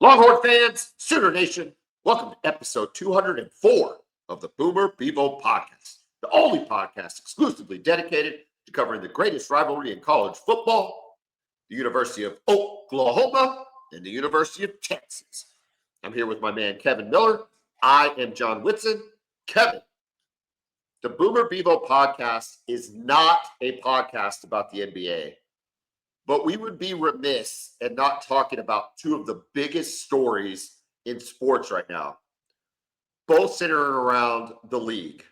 Longhorn fans, Sooner Nation, welcome to episode 204 of the Bevo Podcast, the only podcast exclusively dedicated to covering the greatest rivalry in college football, the University of Oklahoma and the University of Texas. I'm here with my man, Kevin Miller. I am John Whitson. Kevin, the Bevo Podcast is not a podcast about the NBA. But we would be remiss in not talking about two of the biggest stories in sports right now, both centering around the league.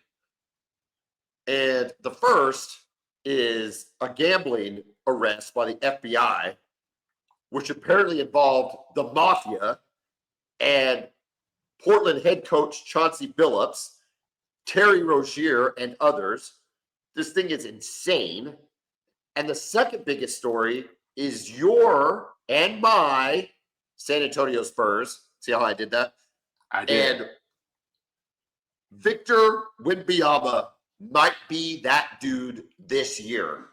And the first is a gambling arrest by the FBI, which apparently involved the Mafia and Portland head coach Chauncey Billups, Terry Rozier, and others. This thing is insane. And the second biggest story is your and my San Antonio Spurs. See how I did that? I did. And Victor Wembanyama might be that dude this year.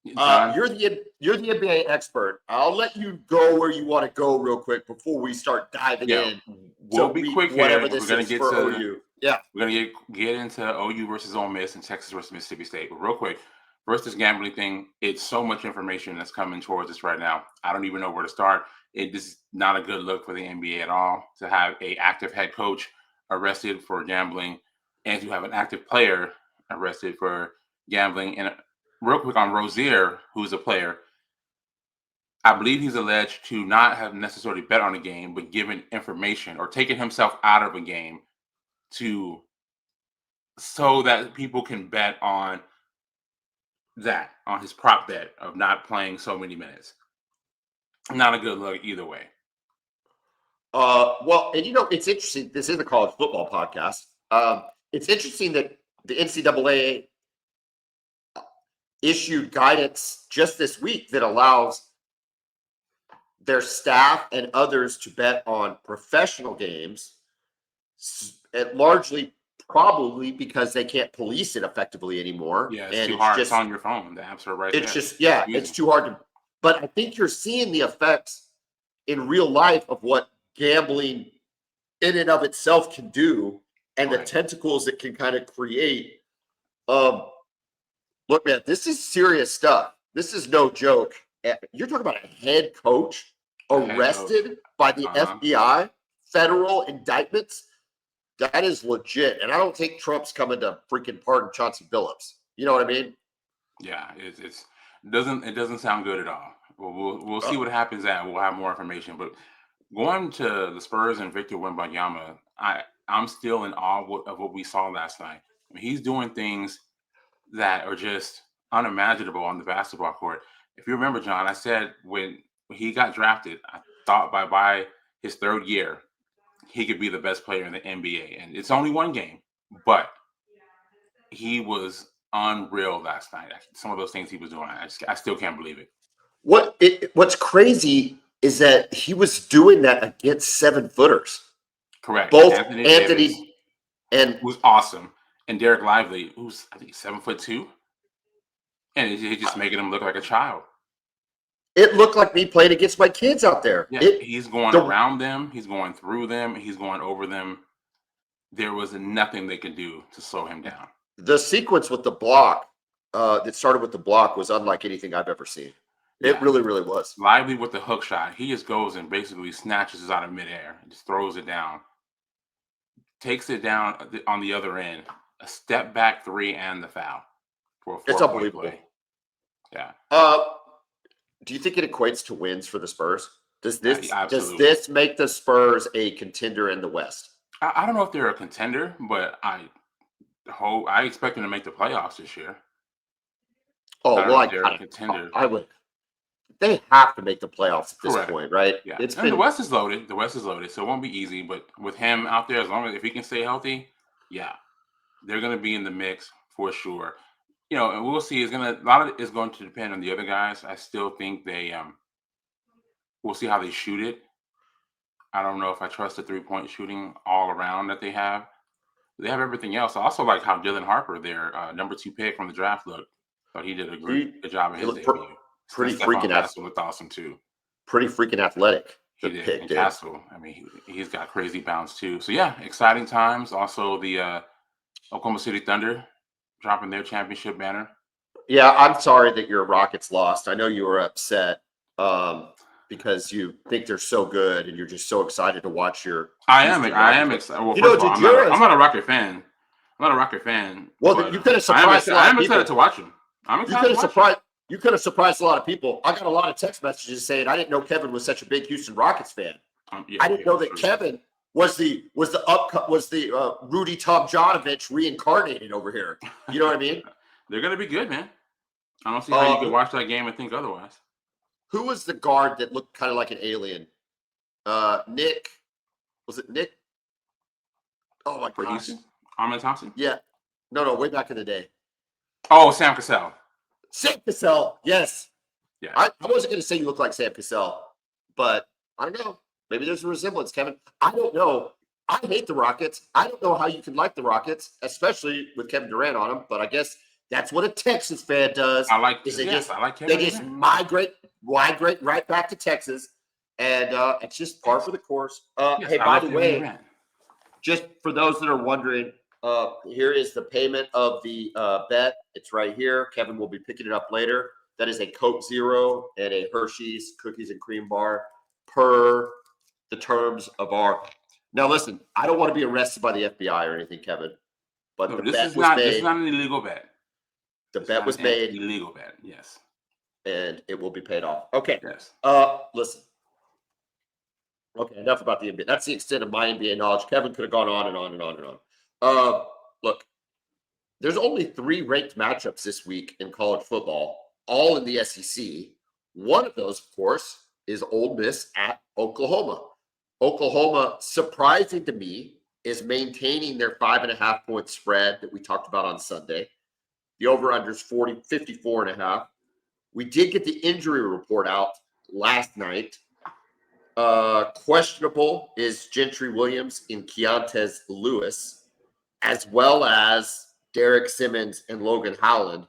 You're the NBA expert. I'll let you go where you want to go real quick before we start diving in. We'll be quick here. Whatever this is for OU. Yeah, we're gonna get into OU versus Ole Miss and Texas versus Mississippi State. But real quick. First, this gambling thing, it's so much information that's coming towards us right now. I don't even know where to start. It is not a good look for the NBA at all to have an active head coach arrested for gambling and to have an active player arrested for gambling. And real quick on Rozier, who's a player, I believe he's alleged to not have necessarily bet on a game, but given information or taken himself out of a game so that people can bet on his prop bet of not playing so many minutes. Not a good look either way. Well, and it's interesting. This is a college football podcast. It's interesting that the NCAA issued guidance just this week that allows their staff and others to bet on professional games, and largely probably because they can't police it effectively anymore. Yeah, it's too hard. It's on your phone. The apps are right there. It's too hard to. But I think you're seeing the effects in real life of what gambling in and of itself can do and the tentacles it can kind of create. Look, man, this is serious stuff. This is no joke. You're talking about a head coach arrested by the FBI, federal indictments. That is legit. And I don't think Trump's coming to freaking pardon Chauncey Billups. You know what I mean? Yeah, it doesn't sound good at all. We'll see what happens. We'll have more information. But going to the Spurs and Victor Wembanyama, I'm still in awe of what we saw last night. I mean, he's doing things that are just unimaginable on the basketball court. If you remember, John, I said when he got drafted, I thought by his third year, he could be the best player in the NBA. And it's only one game, but he was unreal last night. Some of those things he was doing, I still can't believe it. What's crazy is that he was doing that against 7-footers. Correct. Both Anthony and who's awesome, and Derek Lively, who's I think 7'2", and he's just making him look like a child. It looked like me playing against my kids out there. Yeah, he's going around them. He's going through them. He's going over them. There was nothing they could do to slow him down. The sequence with the block that started with the block was unlike anything I've ever seen. It really, really was. Lively with the hook shot. He just goes and basically snatches it out of midair and just throws it down. Takes it down on the other end. A step back three and the foul. It's unbelievable. Play. Yeah. Do you think it equates to wins for the Spurs? Does this make the Spurs a contender in the West? I don't know if they're a contender, but I expect them to make the playoffs this year. They're a contender. They have to make the playoffs at this point, right? Yeah. The West is loaded. So it won't be easy. But with him out there, if he can stay healthy, they're going to be in the mix for sure. And we'll see. A lot of it is going to depend on the other guys. I still think we'll see how they shoot it. I don't know if I trust the 3-point shooting all around that they have. They have everything else. I also like how Dylan Harper, their number 2 pick from the draft, looked. Thought he did a good job in his debut. Pretty freaking athletic. Looked awesome too. Pretty freaking athletic. He did. And Castle, I mean, he's got crazy bounce too. So yeah, exciting times. Also, the Oklahoma City Thunder dropping their championship banner. Yeah, I'm sorry that your Rockets lost. I know you were upset because you think they're so good and you're just so excited to watch your. I am excited. Well, You know, first of all, I'm not a Rocket fan. I'm not a Rocket fan. Well, you could have surprised a lot of people. I'm excited to watch him. You could have surprised a lot of people. I got a lot of text messages saying I didn't know Kevin was such a big Houston Rockets fan. I didn't know that Kevin was the Rudy Tomjanovich reincarnated over here. You know what I mean? They're gonna be good, man. I don't see how you could watch that game and think otherwise. Who was the guard that looked kind of like an alien? Nick. Was it Nick? Oh my gosh. Ahmed Thompson? Yeah. No, way back in the day. Oh, Sam Cassell. Sam Cassell, yes. Yeah. I wasn't going to say you look like Sam Cassell, but I don't know. Maybe there's a resemblance, Kevin. I don't know. I hate the Rockets. I don't know how you can like the Rockets, especially with Kevin Durant on them, but I guess that's what a Texas fan does. I like Kevin They just migrate right back to Texas, and it's just par for the course. Hey, by the way, just for those that are wondering, here is the payment of the bet. It's right here. Kevin will be picking it up later. That is a Coke Zero and a Hershey's cookies and cream bar per the terms of our. Now, listen, I don't want to be arrested by the FBI or anything, Kevin, but the bet was made. This is not an illegal bet. The bet was made. Illegal bet, yes. And it will be paid off. Okay. Yes. Listen. Okay, enough about the NBA. That's the extent of my NBA knowledge. Kevin could have gone on and on and on and on. Look, there's only 3 ranked matchups this week in college football, all in the SEC. One of those, of course, is Ole Miss at Oklahoma. Oklahoma, surprising to me, is maintaining their 5.5-point spread that we talked about on Sunday. The over-under is 54.5. We did get the injury report out last night. Questionable is Gentry Williams and Keontae Lewis, as well as Derek Simmons and Logan Howland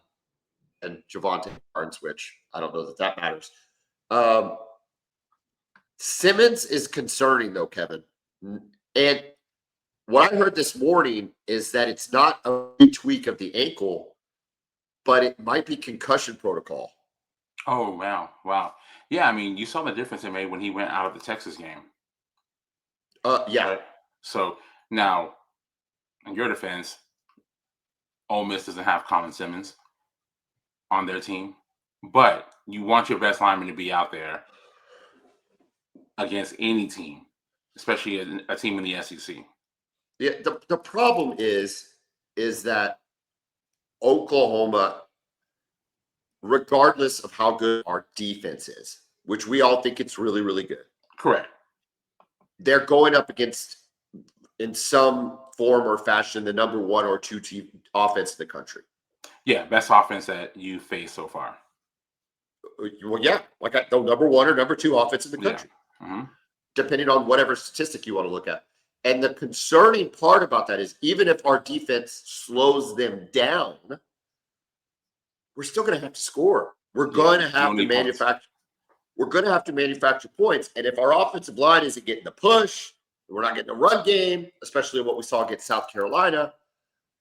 and Javonte Barnes, which I don't know that matters. Simmons is concerning, though, Kevin. And what I heard this morning is that it's not a tweak of the ankle, but it might be concussion protocol. Oh, wow. Yeah, I mean, you saw the difference it made when he went out of the Texas game. Yeah. Right? So now, in your defense, Ole Miss doesn't have Colin Simmons on their team, but you want your best lineman to be out there against any team, especially a team in the SEC. Yeah, the problem is that Oklahoma, regardless of how good our defense is, which we all think it's really, really good. Correct. They're going up against, in some form or fashion, the number 1 or 2 team offense in the country. Yeah, best offense that you faced so far. Well, yeah, like the number 1 or number 2 offense in the country, depending on whatever statistic you want to look at. And the concerning part about that is even if our defense slows them down, we're still going to have to score. We're going to have to manufacture. We're going to have to manufacture points. And if our offensive line isn't getting the push, we're not getting a run game, especially what we saw against South Carolina.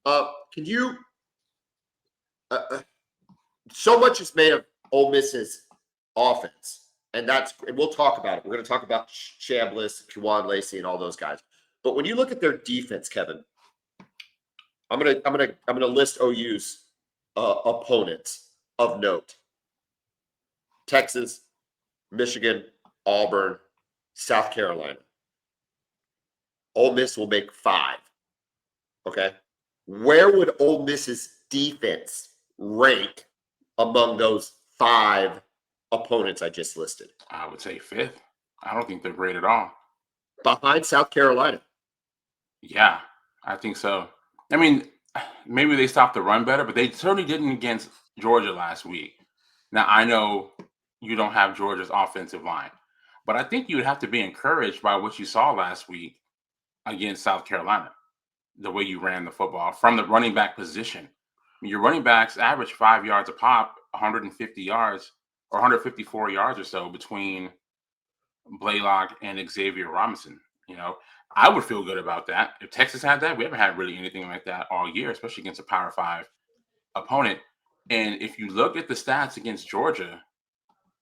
Can you? So much is made of Ole Miss's offense, and we'll talk about it. We're going to talk about Chambliss, Juwan Lacey, and all those guys. But when you look at their defense, Kevin, I'm gonna list OU's opponents of note: Texas, Michigan, Auburn, South Carolina. Ole Miss will make 5. Okay, where would Ole Miss's defense rank among those 5 opponents I just listed? I would say 5th. I don't think they're great at all. Behind South Carolina. Yeah, I think so. I mean, maybe they stopped the run better, but they certainly didn't against Georgia last week. Now, I know you don't have Georgia's offensive line, but I think you would have to be encouraged by what you saw last week against South Carolina, the way you ran the football from the running back position. I mean, your running backs average 5 yards a pop, 150 yards or 154 yards or so between Blaylock, and Xavier Robinson. I would feel good about that. If Texas had that, we haven't had really anything like that all year, especially against a Power 5 opponent. And if you look at the stats against Georgia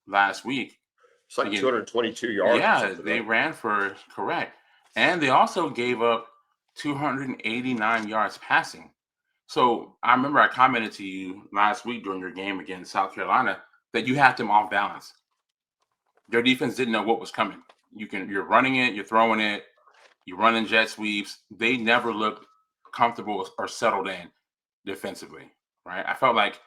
last week, It's like again, 222 yards or yeah, something, they right? ran for correct. And they also gave up 289 yards passing. So I remember I commented to you last week during your game against South Carolina that you had them off balance. Their defense didn't know what was coming. You're running it, you're throwing it, you're running jet sweeps. They never looked comfortable or settled in defensively, right? I felt like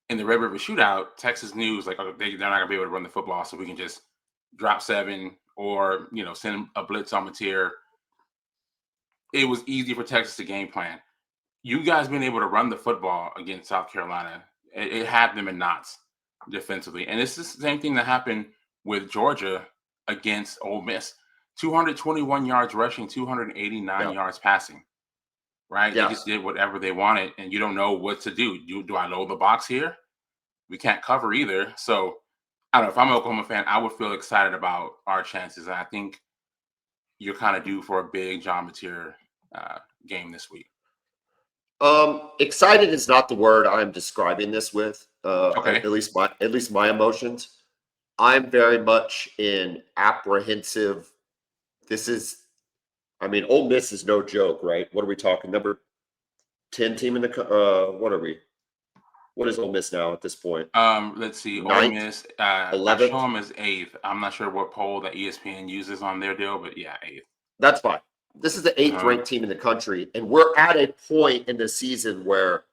in the Red River Shootout, Texas knew was like, okay, they're not gonna be able to run the football, so we can just drop 7 or send a blitz on Mateer. It was easy for Texas to game plan. You guys being able to run the football against South Carolina, it had them in knots defensively. And it's the same thing that happened with Georgia against Ole Miss. 221 yards rushing, 289 Yeah. yards passing, right? They Yeah. just did whatever they wanted, and you don't know what to do. Do I load the box here? We can't cover either. So I don't know. If I'm an Oklahoma fan, I would feel excited about our chances. And I think you're kind of due for a big John Mateer game this week. Excited is not the word I'm describing this with. Okay. At least my emotions. I'm very much in apprehensive. Ole Miss is no joke, right? What are we talking? Number 10 team in the what are we? What is Ole Miss now at this point? Let's see. Ole Ninth? Miss, I 11th? show them as 8th. I'm not sure what poll that ESPN uses on their deal, but yeah, 8th. That's fine. This is the 8th ranked team in the country, and we're at a point in the season where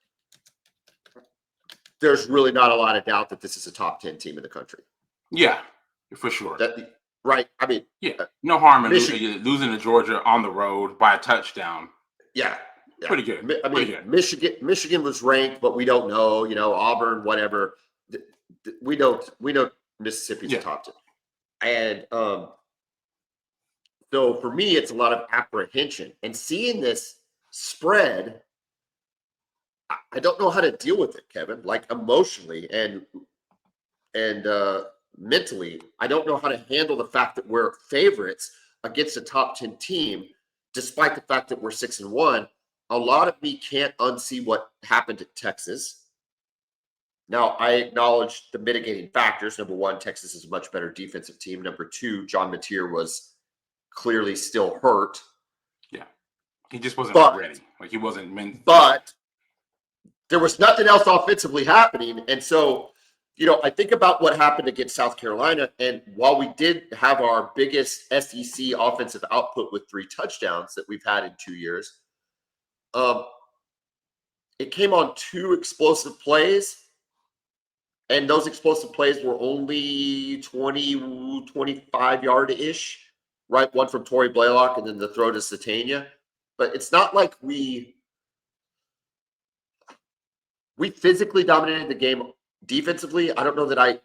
there's really not a lot of doubt that this is a top 10 team in the country. Yeah, for sure. Right? Yeah, no harm in losing to Georgia on the road by a touchdown. Yeah. Pretty good. Pretty good. Michigan was ranked, but we don't know. Auburn, whatever. We know Mississippi's a top 10, and so for me, it's a lot of apprehension and seeing this spread. I don't know how to deal with it, Kevin. Like emotionally and mentally, I don't know how to handle the fact that we're favorites against a top 10 team, despite the fact that we're 6-1. A lot of me can't unsee what happened at Texas. Now, I acknowledge the mitigating factors. Number one, Texas is a much better defensive team. Number two, John Mateer was clearly still hurt. Yeah. He just wasn't ready. Like he wasn't meant. But there was nothing else offensively happening. And so, I think about what happened against South Carolina. And while we did have our biggest SEC offensive output with 3 touchdowns that we've had in 2 years, it came on 2 explosive plays. And those explosive plays were only 20, 25 yard-ish, right? One from Torrey Blaylock and then the throw to Satania. But it's not like we physically dominated the game defensively. I don't know that I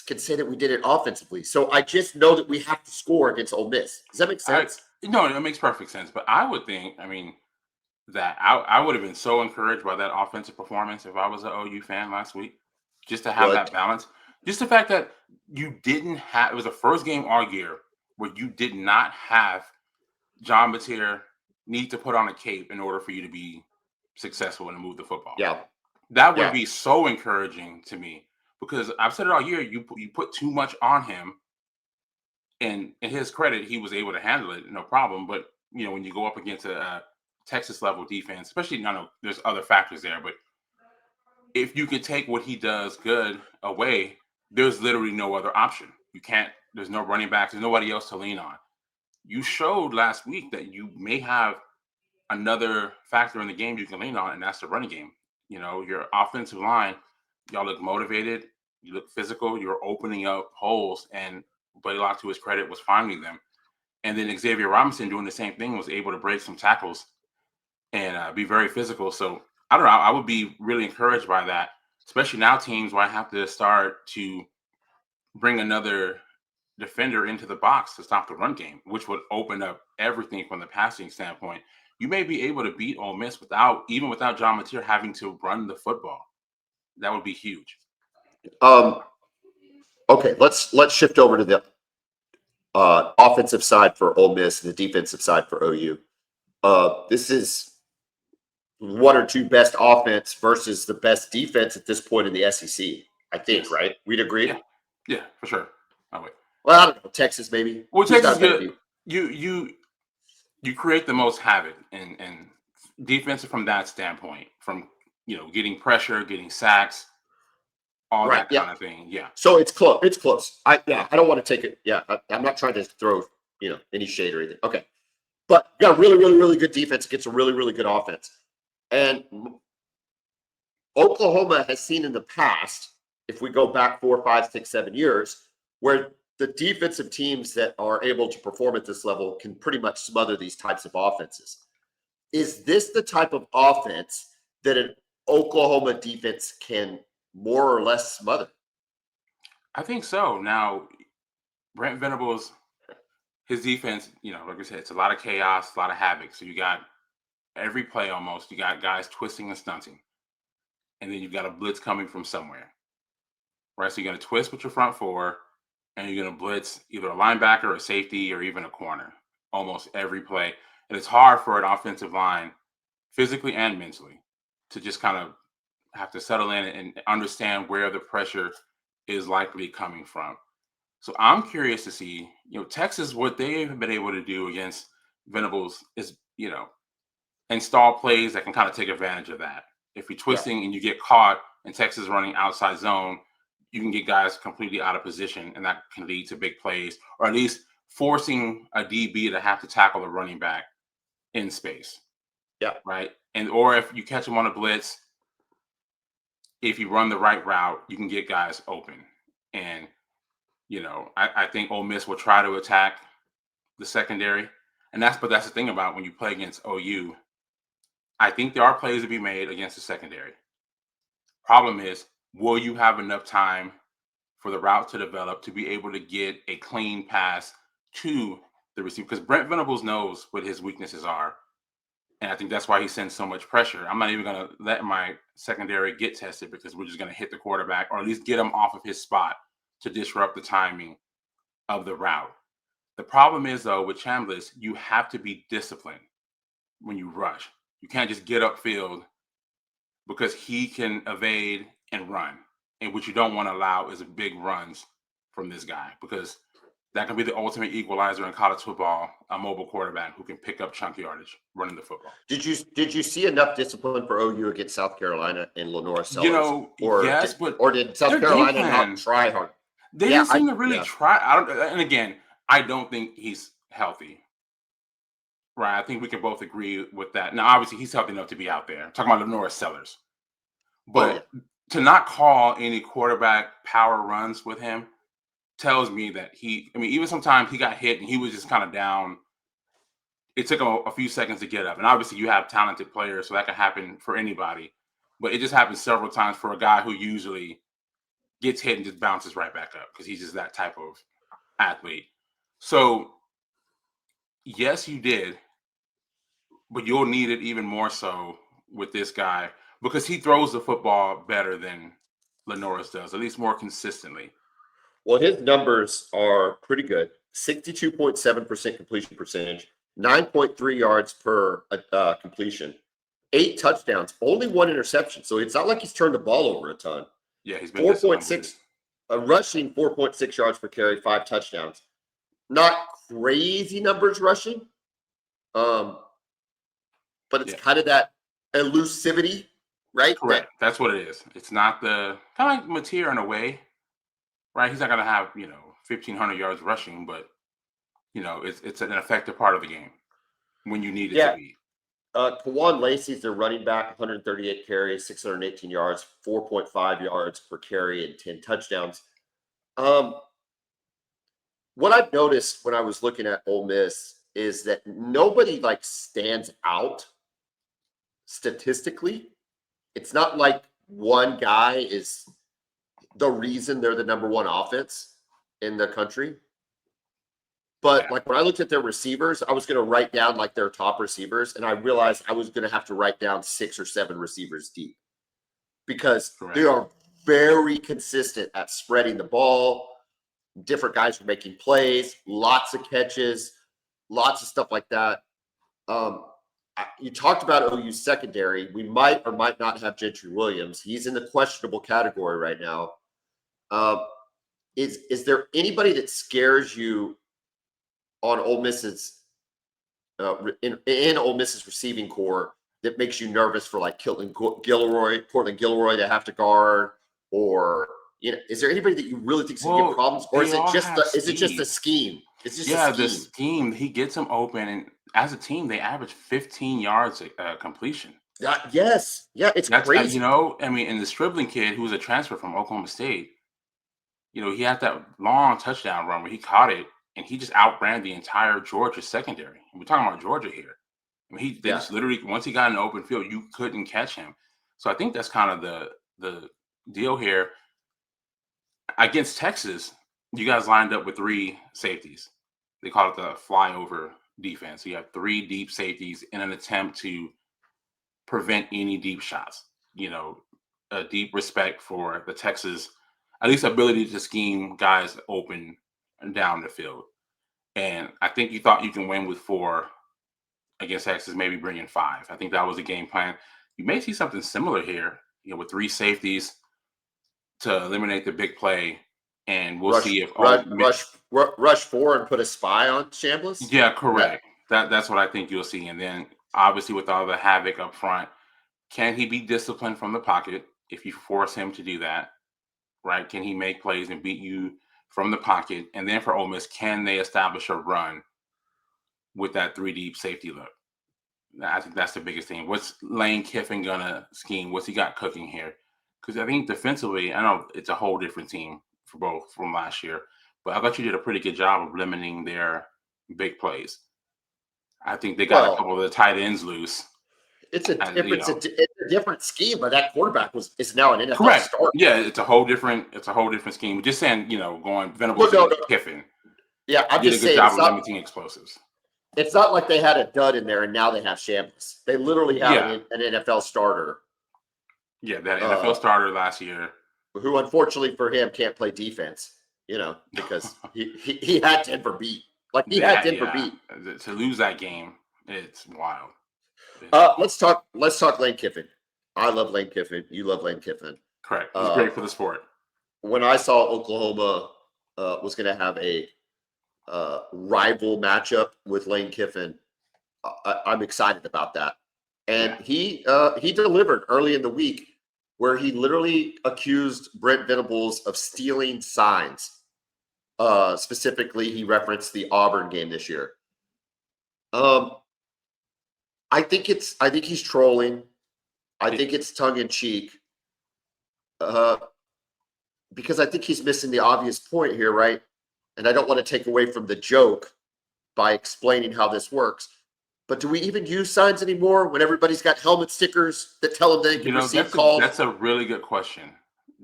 can say that we did it offensively. So I just know that we have to score against Ole Miss. Does that make sense? No, it makes perfect sense. But I would think, that I would have been so encouraged by that offensive performance if I was an OU fan last week. Just to have that balance. Just the fact that you didn't have – it was the first game all year where you did not have John Mateer need to put on a cape in order for you to be successful and to move the football. Yeah. That would be so encouraging to me because I've said it all year, you put too much on him, and in his credit, he was able to handle it, no problem. But, when you go up against a Texas-level defense, especially – I know there's other factors there, but if you could take what he does good away, there's literally no other option. You can't – there's no running backs. There's nobody else to lean on. You showed last week that you may have another factor in the game you can lean on, and that's the running game. Your offensive line, y'all look motivated. You look physical. You're opening up holes, and Blaylock, to his credit, was finding them. And then Xavier Robinson doing the same thing, was able to break some tackles and be very physical. So, I don't know. I would be really encouraged by that, especially now teams where I have to start to bring another defender into the box to stop the run game, which would open up everything from the passing standpoint. You may be able to beat Ole Miss without John Mateer having to run the football. That would be huge. Okay, let's shift over to offensive side for Ole Miss and the defensive side for OU. This is one or two best offense versus the best defense at this point in the SEC. I think, Yes. right? We'd agree. Yeah, for sure. Oh wait. Well, I don't know. Texas, maybe. Well, Who's Texas got is a better good. defense? You create the most havoc and defensive from that standpoint, from getting pressure, getting sacks, all Right. that Yeah. kind of thing. Yeah. So it's close. It's close. I Yeah. don't want to take it. Yeah. I'm not trying to throw any shade or anything. Okay. But you got a really, really, really good defense against a really, really good offense. And Oklahoma has seen in the past, if we go back 4, 5, 6, 7 years, where the defensive teams that are able to perform at this level can pretty much smother these types of offenses. Is this the type of offense that an Oklahoma defense can more or less smother? I think so. Now, Brent Venables, his defense, like I said, it's a lot of chaos, a lot of havoc. So you got every play almost, you got guys twisting and stunting. And then you've got a blitz coming from somewhere. Right? So you're going to twist with your front four, and you're going to blitz either a linebacker, a safety, or even a corner almost every play. And it's hard for an offensive line, physically and mentally, to just kind of have to settle in and understand where the pressure is likely coming from. So I'm curious to see, Texas, what they have been able to do against Venables is, install plays that can kind of take advantage of that. If you're twisting and you get caught and Texas running outside zone, you can get guys completely out of position, and that can lead to big plays, or at least forcing a DB to have to tackle the running back in space. Yeah. Right. And or if you catch them on a blitz, if you run the right route, you can get guys open. And I think Ole Miss will try to attack the secondary, and that's the thing about when you play against OU. I think there are plays to be made against the secondary. Problem is, will you have enough time for the route to develop to be able to get a clean pass to the receiver? Because Brent Venables knows what his weaknesses are, and I think that's why he sends so much pressure. I'm not even going to let my secondary get tested because we're just going to hit the quarterback, or at least get him off of his spot to disrupt the timing of the route. The problem is, though, with Chambliss, you have to be disciplined when you rush. You can't just get upfield because he can evade and run. And what you don't want to allow is big runs from this guy, because that can be the ultimate equalizer in college football, a mobile quarterback who can pick up chunk yardage running the football. Did you see enough discipline for OU against South Carolina and Lenora Sellers? Yes, but did South Carolina not try hard? They didn't seem to really try. And again, I don't think he's healthy. Right. I think we can both agree with that. Now, obviously, he's healthy enough to be out there. I'm talking about Lenora Sellers. But to not call any quarterback power runs with him tells me that even sometimes he got hit and he was just kind of down. It took him a few seconds to get up. And obviously, you have talented players, so that can happen for anybody. But it just happened several times for a guy who usually gets hit and just bounces right back up because he's just that type of athlete. So, yes, you did. But you'll need it even more so with this guy because he throws the football better than Lenoris does, at least more consistently. Well, his numbers are pretty good. 62.7% completion percentage, 9.3 yards per completion, 8 touchdowns, only 1 interception. So it's not like he's turned the ball over a ton. Yeah, he's been 4.6, rushing 4.6 yards per carry, 5 touchdowns. Not crazy numbers rushing. But it's kind of that elusivity, right? Correct. That's what it is. It's not the kind of like Mateer in a way, right? He's not going to have 1,500 yards rushing, but it's an effective part of the game when you need it to be. Kawan Lacey's their running back, 138 carries, 618 yards, 4.5 yards per carry, and 10 touchdowns. What I've noticed when I was looking at Ole Miss is that nobody stands out statistically. It's not like one guy is the reason they're the number one offense in the country. But when I looked at their receivers, I was going to write down their top receivers, and I realized I was going to have to write down 6 or 7 receivers deep because they are very consistent at spreading the ball. different guys were making plays, lots of catches, lots of stuff like that. You talked about OU secondary. We might or might not have Gentry Williams. He's in the questionable category right now. Is there anybody that scares you on Ole Miss's in Ole Miss's receiving core that makes you nervous for like Portland Gilroy to have to guard, or is there anybody that you really think is going to give problems, or is it just a scheme? It's just a scheme. The scheme, he gets them open, and as a team, they average 15 yards completion. Yes, it's crazy. And the Stribling kid, who was a transfer from Oklahoma State, he had that long touchdown run where he caught it, and he just outran the entire Georgia secondary. We're talking about Georgia here. They just literally, once he got in the open field, you couldn't catch him. So I think that's kind of the deal here. Against Texas, you guys lined up with 3 safeties. They call it the flyover defense. So you have 3 deep safeties in an attempt to prevent any deep shots. A deep respect for the Texas, at least ability to scheme guys open down the field. And I think you thought you can win with 4 against Texas, maybe bring in 5. I think that was the game plan. You may see something similar here, with 3 safeties to eliminate the big play. And we'll see if rush 4 and put a spy on Chambliss. Yeah, correct. That's what I think you'll see. And then obviously with all the havoc up front, can he be disciplined from the pocket if you force him to do that? Right? Can he make plays and beat you from the pocket? And then for Ole Miss, can they establish a run with that 3 deep safety look? I think that's the biggest thing. What's Lane Kiffin gonna scheme? What's he got cooking here? Because I think defensively, I know it's a whole different team for both from last year, but I thought you did a pretty good job of limiting their big plays. I think they got a couple of the tight ends loose. It's a different scheme, but that quarterback is now an NFL correct. starter. Yeah, it's a whole different scheme. Just saying, going Venables Kiffin. Yeah, I'm did just a good saying job of limiting explosives. It's not like they had a dud in there and now they have Chambliss. They literally have an NFL starter. Yeah, that NFL starter last year, who unfortunately for him can't play defense. Because he had Denver beat. Beat. To lose that game, it's wild. Let's talk Lane Kiffin. I love Lane Kiffin. You love Lane Kiffin. Correct. He's great for the sport. When I saw Oklahoma was going to have a rival matchup with Lane Kiffin, I'm excited about that. And he delivered early in the week, where he literally accused Brent Venables of stealing signs. Specifically, he referenced the Auburn game this year. I think he's trolling. I think it's tongue in cheek. Because I think he's missing the obvious point here, right? And I don't want to take away from the joke by explaining how this works. But do we even use signs anymore when everybody's got helmet stickers that tell them they can receive calls? That's a really good question.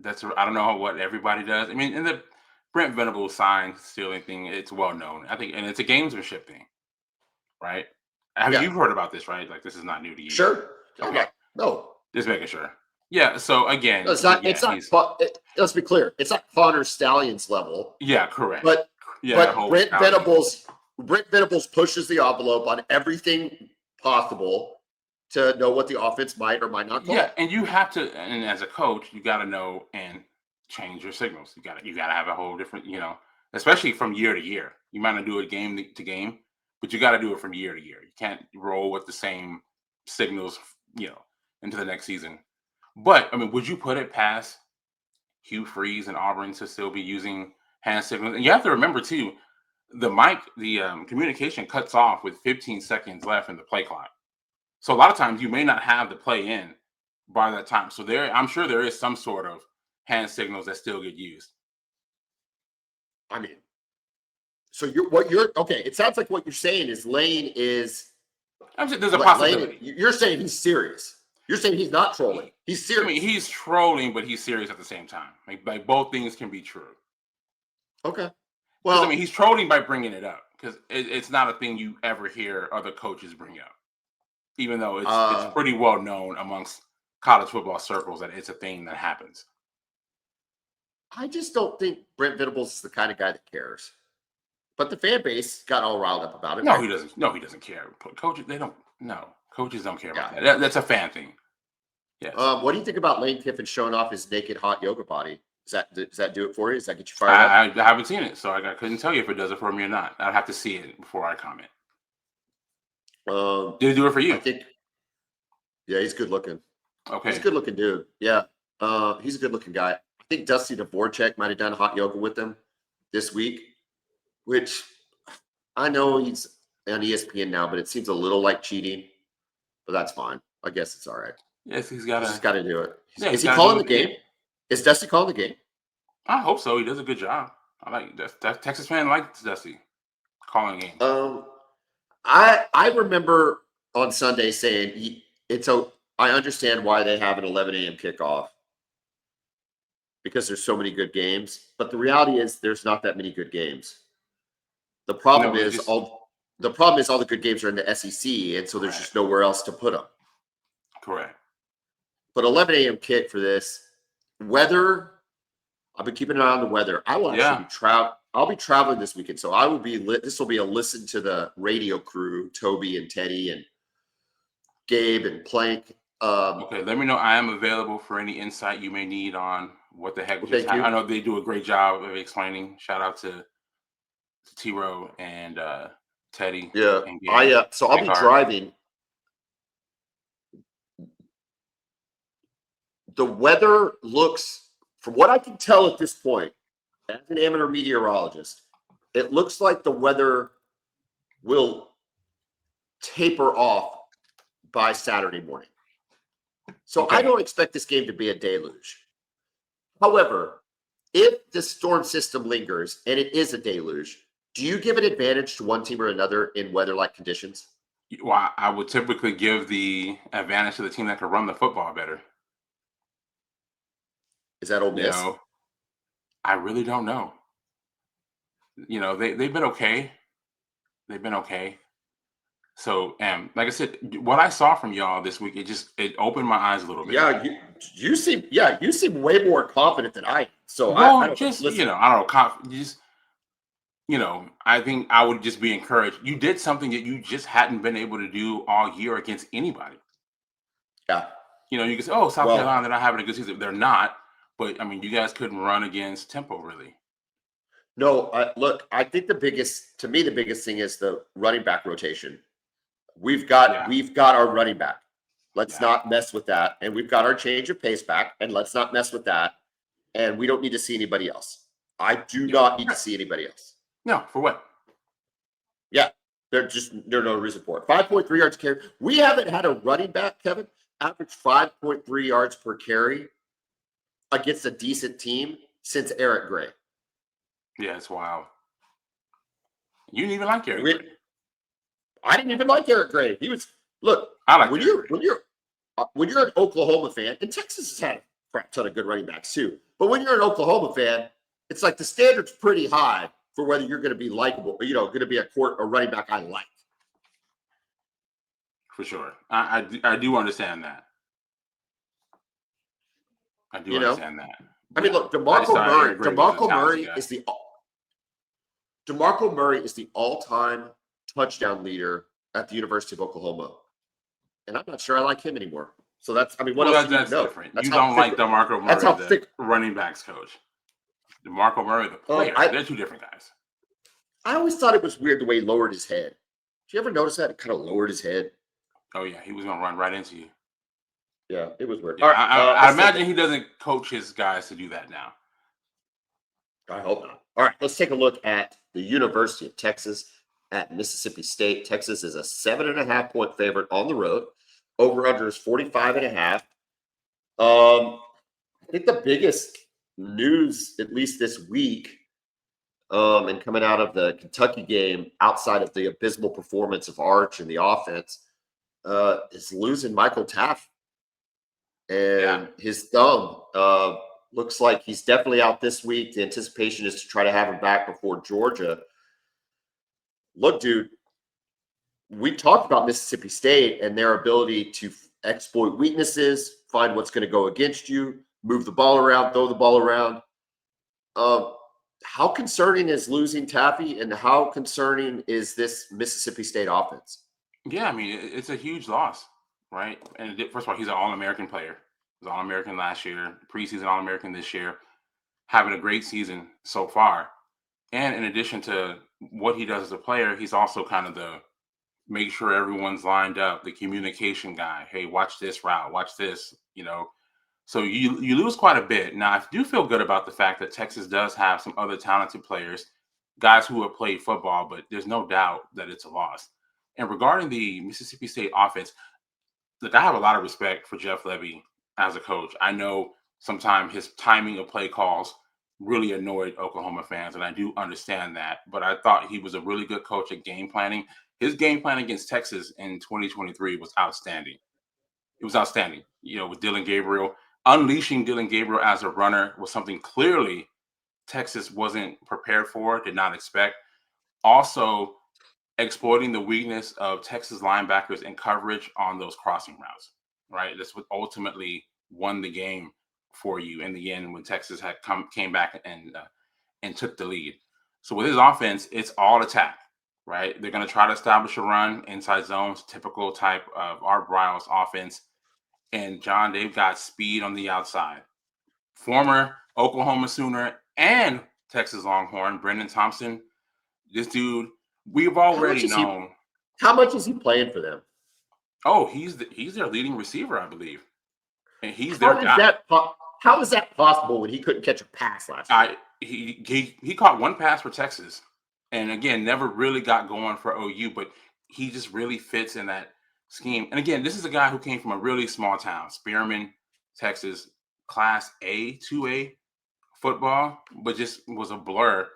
I don't know what everybody does. I mean, in the Brent Venables sign stealing thing, it's well known. I think, and it's a gamesmanship thing, right? You've heard about this, right? Like, this is not new to you. Sure. Okay. Yeah. No. Just making sure. Yeah. So again, let's be clear. It's not Connor Stalions level. Yeah. Correct. But Brent Venables pushes the envelope on everything possible to know what the offense might or might not call. Yeah, and you have to, and as a coach, you got to know and change your signals. You got to have a whole different, especially from year to year. You might not do it game to game, but you got to do it from year to year. You can't roll with the same signals, into the next season. But I mean, would you put it past Hugh Freeze and Auburn to still be using hand signals? And you have to remember too, the communication cuts off with 15 seconds left in the play clock. So a lot of times you may not have the play in by that time. So I'm sure there is some sort of hand signals that still get used. I mean, so it sounds like what you're saying is Lane is. I'm saying there's a possibility. You're saying he's serious. You're saying he's not trolling. He's serious. I mean, he's trolling, but he's serious at the same time. Like both things can be true. Okay. Well, I mean, he's trolling by bringing it up because it's not a thing you ever hear other coaches bring up, even though it's pretty well known amongst college football circles that it's a thing that happens. I just don't think Brent Venables is the kind of guy that cares. But the fan base got all riled up about it. No, right? he doesn't. No, he doesn't care. Coaches, they don't. No, coaches don't care about Yeah. that. That's a fan thing. Yes. What do you think about Lane Kiffin showing off his naked hot yoga body? Does that do it for you? Does that get you fired up? I haven't seen it, so I couldn't tell you if it does it for me or not. I'd have to see it before I comment. Did it do it for you? I think. Yeah, he's good looking. Okay. He's a good looking dude. Yeah. He's a good looking guy. I think Dusty Dvorak might have done hot yoga with him this week, which I know he's on ESPN now, but it seems a little like cheating. But that's fine. I guess it's all right. Yes, he's got Just got to do it. Yeah, is he calling the game? Is Dusty calling the game? I hope so. He does a good job. I like that. Texas fan likes Dusty calling games. I remember on Sunday saying I understand why they have an 11 a.m. kickoff because there's so many good games, but the reality is there's not that many good games. The problem is all the good games are in the SEC, and so there's just nowhere else to put them. Correct. But 11 a.m. kick for this weather. I've been keeping an eye on the weather. I will actually I'll be traveling this weekend, so I will be. This will be a listen to the radio crew, Toby and Teddy and Gabe and Plank. Okay, let me know. I am available for any insight you may need on what the heck just happened. I know they do a great job of explaining. Shout out to T-Row and Teddy. Yeah, and Gabe. so I'll be driving. The weather looks, from what I can tell at this point, as an amateur meteorologist, it looks like the weather will taper off by Saturday morning. So I don't expect this game to be a deluge. However, if the storm system lingers and it is a deluge, do you give an advantage to one team or another in weather-like conditions? Well, I would typically give the advantage to the team that can run the football better. Is that Ole Miss? I really don't know. They've been okay. They've been okay. So, like I said, what I saw from y'all this week, it opened my eyes a little bit. Yeah, you seem way more confident than I am. So I don't know. I think I would just be encouraged. You did something that you just hadn't been able to do all year against anybody. Yeah. You can say, oh, South Carolina, they're not having a good season. They're not. But, I mean, you guys couldn't run against Tempo, really. No, look, I think the biggest thing is the running back rotation. We've got our running back. Let's not mess with that. And we've got our change of pace back, and let's not mess with that. And we don't need to see anybody else. I do not need to see anybody else. No, for what? Yeah, there's no reason for it. 5.3 yards carry. We haven't had a running back, Kevin, average 5.3 yards per carry against a decent team since Eric Gray. Yeah, it's wild. You didn't even like Eric Gray. I didn't even like Eric Gray. He was when you're an Oklahoma fan, and Texas has had a crap ton of good running backs too. But when you're an Oklahoma fan, it's like the standard's pretty high for whether you're going to be likable, going to be a running back I like. For sure, I do understand that. I do understand that. I mean, look, DeMarco Murray is the all-time touchdown leader at the University of Oklahoma, and I'm not sure I like him anymore. So that's different. You don't like DeMarco Murray, the running backs coach. DeMarco Murray, the player. They're two different guys. I always thought it was weird the way he lowered his head. Did you ever notice that? He kind of lowered his head. Oh yeah, he was gonna run right into you. Yeah, it was weird. Yeah, I imagine he doesn't coach his guys to do that now. I hope not. All right, let's take a look at the University of Texas at Mississippi State. Texas is a 7.5-point favorite on the road. Over-under is 45.5. I think the biggest news, at least this week, and coming out of the Kentucky game, outside of the abysmal performance of Arch and the offense, is losing Michael Taft and his thumb. Looks like he's definitely out this week. The anticipation is to try to have him back before Georgia. Look, dude, we talked about Mississippi State and their ability to exploit weaknesses, find what's going to go against you, move the ball around, throw the ball around. Um, how concerning is losing Taffy, and how concerning is this Mississippi State offense? Yeah, I mean, it's a huge loss, right? And first of all, he's an All-American player. He was All-American last year, preseason All-American this year, having a great season so far. And in addition to what he does as a player, he's also kind of the make sure everyone's lined up, the communication guy. Hey, watch this route, watch this, So you lose quite a bit. Now, I do feel good about the fact that Texas does have some other talented players, guys who have played football, but there's no doubt that it's a loss. And regarding the Mississippi State offense, look, I have a lot of respect for Jeff Levy as a coach. I know sometimes his timing of play calls really annoyed Oklahoma fans, and I do understand that. But I thought he was a really good coach at game planning. His game plan against Texas in 2023 was outstanding. It was outstanding. With Dylan Gabriel, unleashing Dylan Gabriel as a runner was something clearly Texas wasn't prepared for, did not expect. Also, exploiting the weakness of Texas linebackers in coverage on those crossing routes, right? That's what ultimately won the game for you in the end when Texas came back and took the lead. So with his offense, it's all attack, right? They're going to try to establish a run inside zones, typical type of Art Briles offense. And John, they've got speed on the outside. Former Oklahoma Sooner and Texas Longhorn, Brendan Thompson, this dude, we've How much already is he? known. How much is he playing for them? Oh, he's their leading receiver, I believe, and he's How their is guy. that? How is that possible when he couldn't catch a pass last year? He caught one pass for Texas, and again, never really got going for OU, but he just really fits in that scheme. And again, this is a guy who came from a really small town, Spearman, Texas, Class A, 2A football, but just was a blur.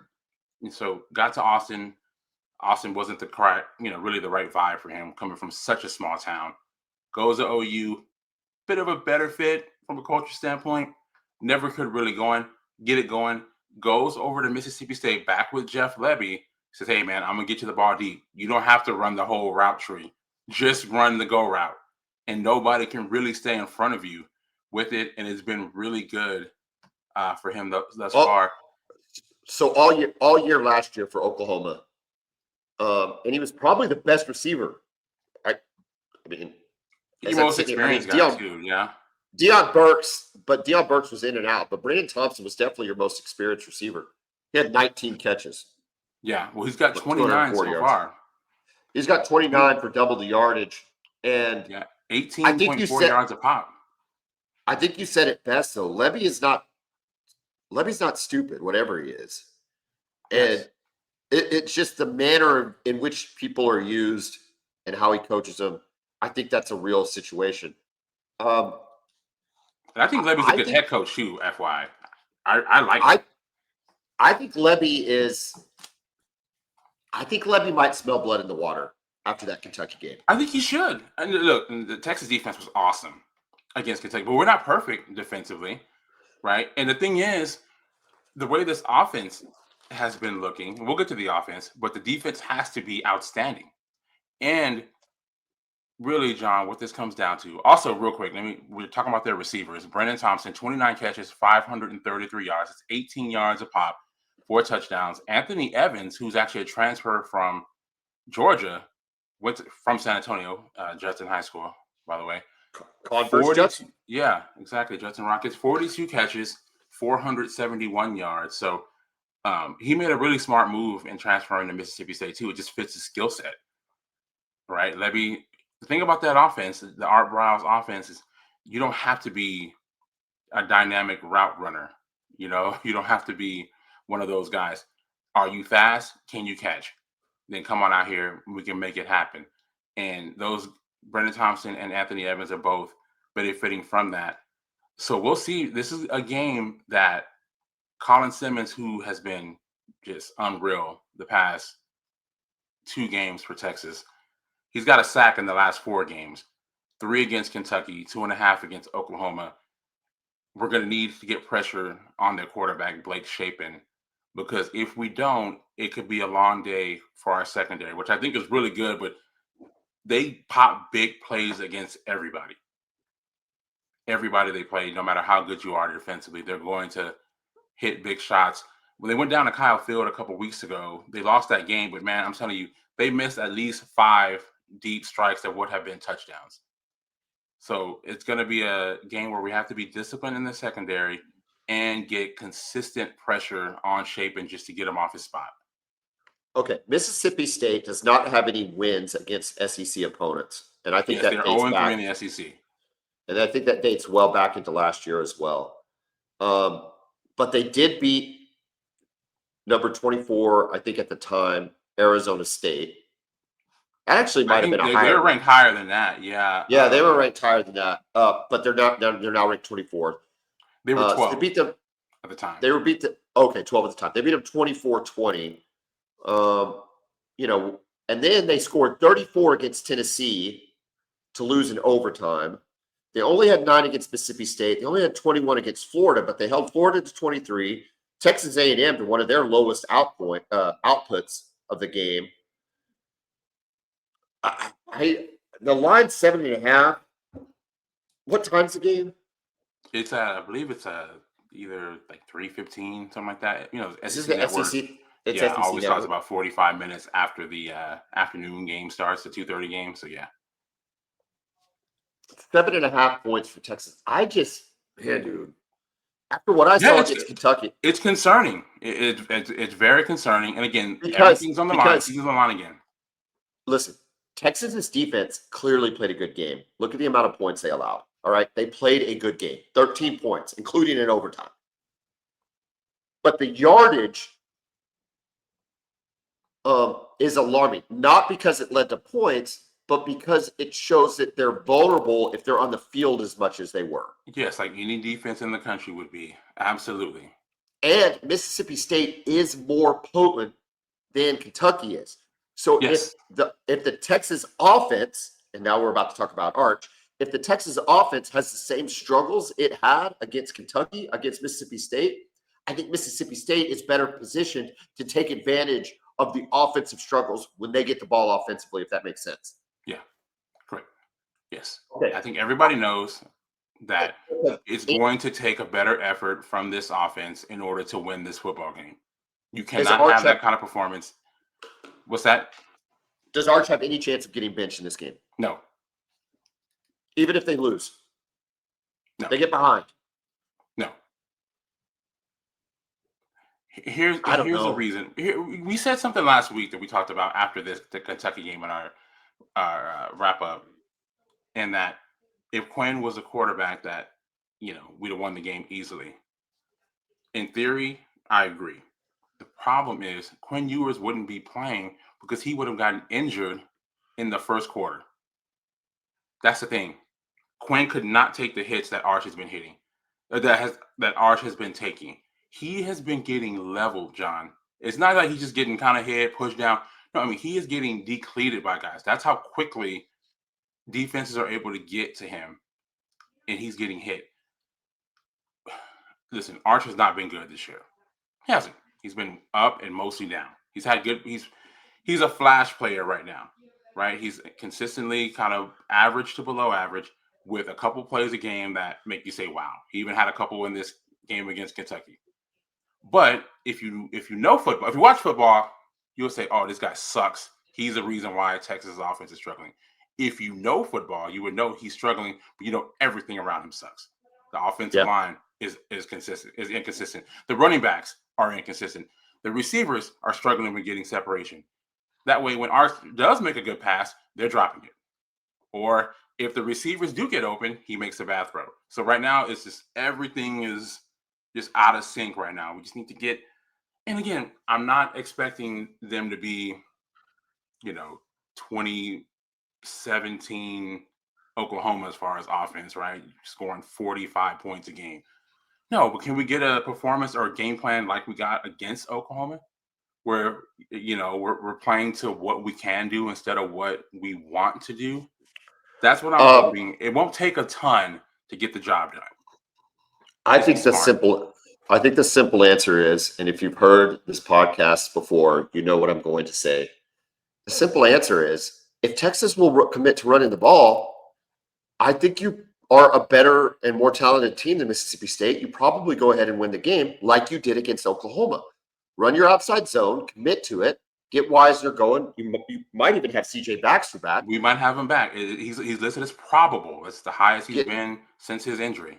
And so got to Austin. Austin wasn't the correct, really the right vibe for him coming from such a small town. Goes to OU, bit of a better fit from a culture standpoint. Never could really get it going. Goes over to Mississippi State back with Jeff Levy. Says, hey, man, I'm going to get you the ball deep. You don't have to run the whole route tree. Just run the go route. And nobody can really stay in front of you with it. And it's been really good for him thus far. So all year last year for Oklahoma, and he was probably the best receiver. I mean, He's the most experienced guy, too, yeah. Deion Burks was in and out, but Brandon Thompson was definitely your most experienced receiver. He had 19 catches. Yeah, well, he's got 29 so far. He's got 29 for double the yardage, and 18.4 yards a pop. I think you said it best, though. Levy's not stupid, whatever he is, and it's just the manner in which people are used and how he coaches them. I think that's a real situation. I think Levy's a good head coach too. FYI, I like. I think Levy is. I think Levy might smell blood in the water after that Kentucky game. I think he should. And look, the Texas defense was awesome against Kentucky, but we're not perfect defensively, right? And the thing is, the way this offense has been looking, we'll get to the offense, but the defense has to be outstanding. And really, John, what this comes down to. Also, real quick, we're talking about their receivers. Brendan Thompson, 29 catches, 533 yards. It's 18 yards a pop, 4 touchdowns. Anthony Evans, who's actually a transfer from Georgia, from San Antonio, Judson High School, by the way. Converse Judson? Yeah, exactly. Judson Rockets, 42 catches, 471 yards. So he made a really smart move in transferring to Mississippi State, too. It just fits his skill set, right? Levy. The thing about that offense, the Art Briles offense, is you don't have to be a dynamic route runner. You don't have to be one of those guys. Are you fast? Can you catch? Then come on out here. We can make it happen. And those Brendan Thompson and Anthony Evans are both benefiting from that. So we'll see. This is a game that Colin Simmons, who has been just unreal the past 2 games for Texas, he's got a sack in the last 4 games, 3 against Kentucky, 2.5 against Oklahoma. We're going to need to get pressure on their quarterback, Blake Shapen, because if we don't, it could be a long day for our secondary, which I think is really good, but they pop big plays against everybody. Everybody they play, no matter how good you are defensively, they're going to hit big shots. When they went down to Kyle Field a couple weeks ago, they lost that game. But man, I'm telling you, they missed at least 5 deep strikes that would have been touchdowns. So it's going to be a game where we have to be disciplined in the secondary and get consistent pressure on Shapen just to get him off his spot. Okay, Mississippi State does not have any wins against SEC opponents, and I think Yes, that they're dates 0-3 back, in the SEC. and I think that dates well back into last year as well. But they did beat number 24, I think at the time, Arizona State. That actually might have been a They higher were ranked higher than that. Yeah. Yeah, they were ranked higher than that. But they're now ranked 24th. They were 12 So they beat them at the time. They were 12 at the time. They beat them 24-20. And then they scored 34 against Tennessee to lose in overtime. They only had 9 against Mississippi State. They only had 21 against Florida, but they held Florida to 23. Texas A&M to one of their lowest outputs of the game. The line's 7.5. What time's the game? It's I believe it's either like 3:15, something like that. This is SEC the Network. SEC. It's Yeah, SEC always starts Network. about 45 minutes after the afternoon game starts, the 2:30 game. So yeah. 7.5 points for Texas. Dude. After what I saw against Kentucky, it's concerning. It's very concerning. And again, Because- everything's on the line. Everything's on the line again. listen, Texas's defense clearly played a good game. Look at the amount of points they allowed. All right, they played a good game, 13 points, including in overtime. But the yardage is alarming, not because it led to points, but because it shows that they're vulnerable if they're on the field as much as they were. Yes, like any defense in the country would be. Absolutely. And Mississippi State is more potent than Kentucky is. So Yes. if the Texas offense, and now we're about to talk about Arch, if the Texas offense has the same struggles it had against Kentucky, against Mississippi State, I think Mississippi State is better positioned to take advantage of the offensive struggles when they get the ball offensively, if that makes sense. Yeah. Correct. Yes. Okay. I think everybody knows that it's going to take a better effort from this offense in order to win this football game. You cannot Arch have that kind of performance. What's that? Does Arch have any chance of getting benched in this game? No. Even if they lose? No. They get behind. No. Here's the reason. We said something last week that we talked about after the Kentucky game in our wrap up, and that if Quinn was a quarterback, that we'd have won the game easily. In theory, I agree. The problem is Quinn Ewers wouldn't be playing because he would have gotten injured in the first quarter. That's the thing. Quinn could not take the hits that Arch has been hitting, that Arch has been taking. He has been getting leveled, John. It's not like he's just getting kind of hit, pushed down. No, I mean, he is getting decleated by guys. That's how quickly defenses are able to get to him, and he's getting hit. Listen, Arch has not been good this year. He hasn't. He's been up and mostly down. He's had good. He's a flash player right now, right? He's consistently kind of average to below average with a couple plays a game that make you say, "Wow." He even had a couple in this game against Kentucky. But if you know football, if you watch football, you'll say, "Oh, this guy sucks. He's the reason why Texas' offense is struggling." If you know football, you would know he's struggling, but everything around him sucks. The offensive line is inconsistent. The running backs are inconsistent. The receivers are struggling with getting separation. That way, when Arch does make a good pass, they're dropping it. Or if the receivers do get open, he makes a bad throw. So right now, it's just everything is just out of sync right now. We just need to get. And again, I'm not expecting them to be, 2017 Oklahoma as far as offense, right? Scoring 45 points a game. No, but can we get a performance or a game plan like we got against Oklahoma, where we're playing to what we can do instead of what we want to do? That's what I'm hoping. It won't take a ton to get the job done. I think the simple answer is, and if you've heard this podcast before, you know what I'm going to say. The simple answer is, if Texas will commit to running the ball, I think you are a better and more talented team than Mississippi State, you probably go ahead and win the game like you did against Oklahoma. Run your outside zone, commit to it, get Wisner going. You might even have CJ Baxter back. We might have him back. He's listed as probable. It's the highest he's been since his injury.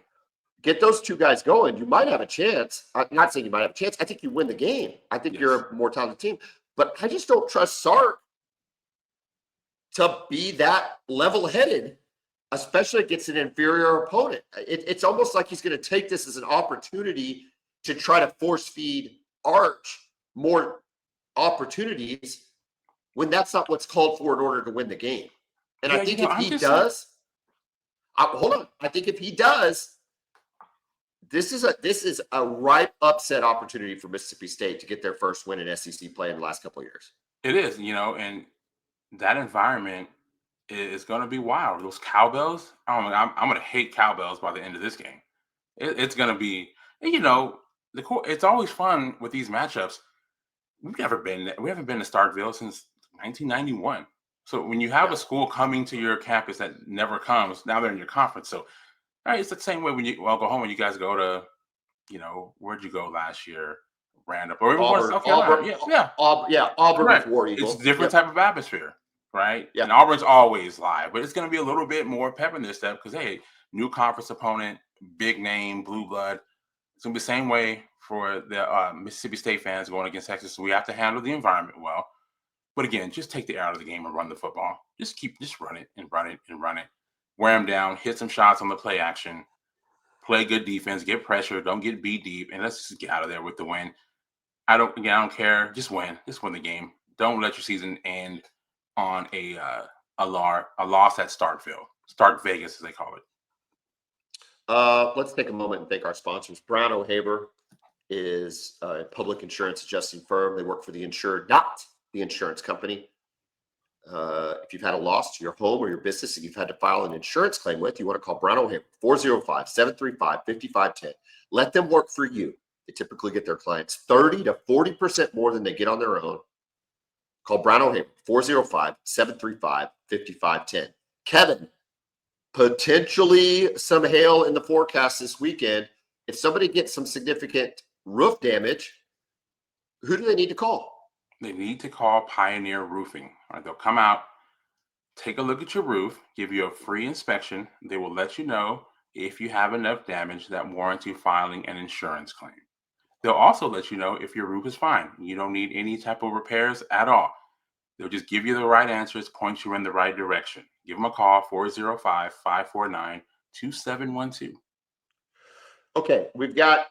Get those two guys going. You might have a chance. I'm not saying you might have a chance. I think you win the game. I think you're a more talented team. But I just don't trust Sark to be that level-headed, especially against an inferior opponent. It's almost like he's going to take this as an opportunity to try to force feed Arch more opportunities when that's not what's called for in order to win the game. And I think if he does, hold on. I think if he does, this is a ripe upset opportunity for Mississippi State to get their first win in SEC play in the last couple of years. It is, and that environment is going to be wild. Those cowbells, I'm going to hate cowbells by the end of this game. It's going to be, it's always fun with these matchups. We haven't been to Starkville since 1991. So when you have a school coming to your campus that never comes, now they're in your conference. So, all right, it's the same way when you Oklahoma, you guys go to, where'd you go last year? Random or even Auburn, South Carolina. Auburn right. War Eagle. It's a different type of atmosphere, right? Yeah. And Auburn's always live, but it's going to be a little bit more pep in this step because, hey, new conference opponent, big name, blue blood. It's going to be the same way for the Mississippi State fans going against Texas. So we have to handle the environment well. But again, just take the air out of the game and run the football. Just run it and run it and run it. Wear them down, hit some shots on the play action, play good defense, get pressure, don't get beat deep, and let's just get out of there with the win. I don't care. Just win. Just win the game. Don't let your season end on a loss at Starkville. Stark Vegas, as they call it. Let's take a moment and thank our sponsors. Brown O'Haver is a public insurance adjusting firm. They work for the insured, not the insurance company. If you've had a loss to your home or your business and you've had to file an insurance claim with, you want to call Brown O'Haver, 405-735-5510. Let them work for you. They typically get their clients 30 to 40% more than they get on their own. Call Brown O'Haver, 405-735-5510. Kevin, potentially some hail in the forecast this weekend. If somebody gets some significant roof damage, who do they need to call? They need to call Pioneer Roofing. All right, they'll come out, take a look at your roof, give you a free inspection. They will let you know if you have enough damage that warrants you filing an insurance claim. They'll also let you know if your roof is fine. You don't need any type of repairs at all. They'll just give you the right answers, point you in the right direction. Give them a call, 405-549-2712. Okay, we've got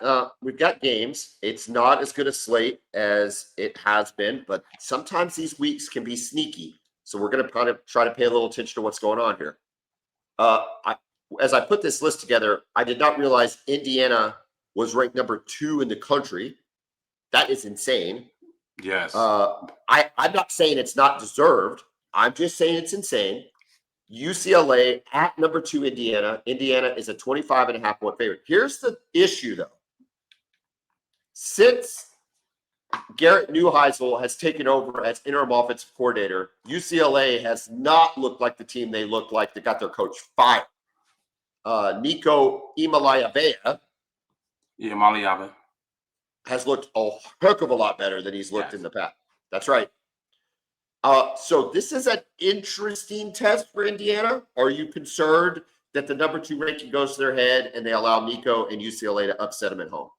games. It's not as good a slate as it has been, but sometimes these weeks can be sneaky. So we're going to kind of try to pay a little attention to what's going on here. As I put this list together, I did not realize Indiana was ranked number 2 in the country. That is insane. Yes. I'm not saying it's not deserved. I'm just saying it's insane. UCLA at number 2, Indiana. Indiana is a 25.5-point favorite. Here's the issue, though. Since Garrett Neuheisel has taken over as interim offensive coordinator, UCLA has not looked like the team they looked like that got their coach fired. Nico Imaliavea has looked a heck of a lot better than he's looked in the past. That's right. So this is an interesting test for Indiana. Are you concerned that the number 2 ranking goes to their head and they allow Nico and UCLA to upset them at home?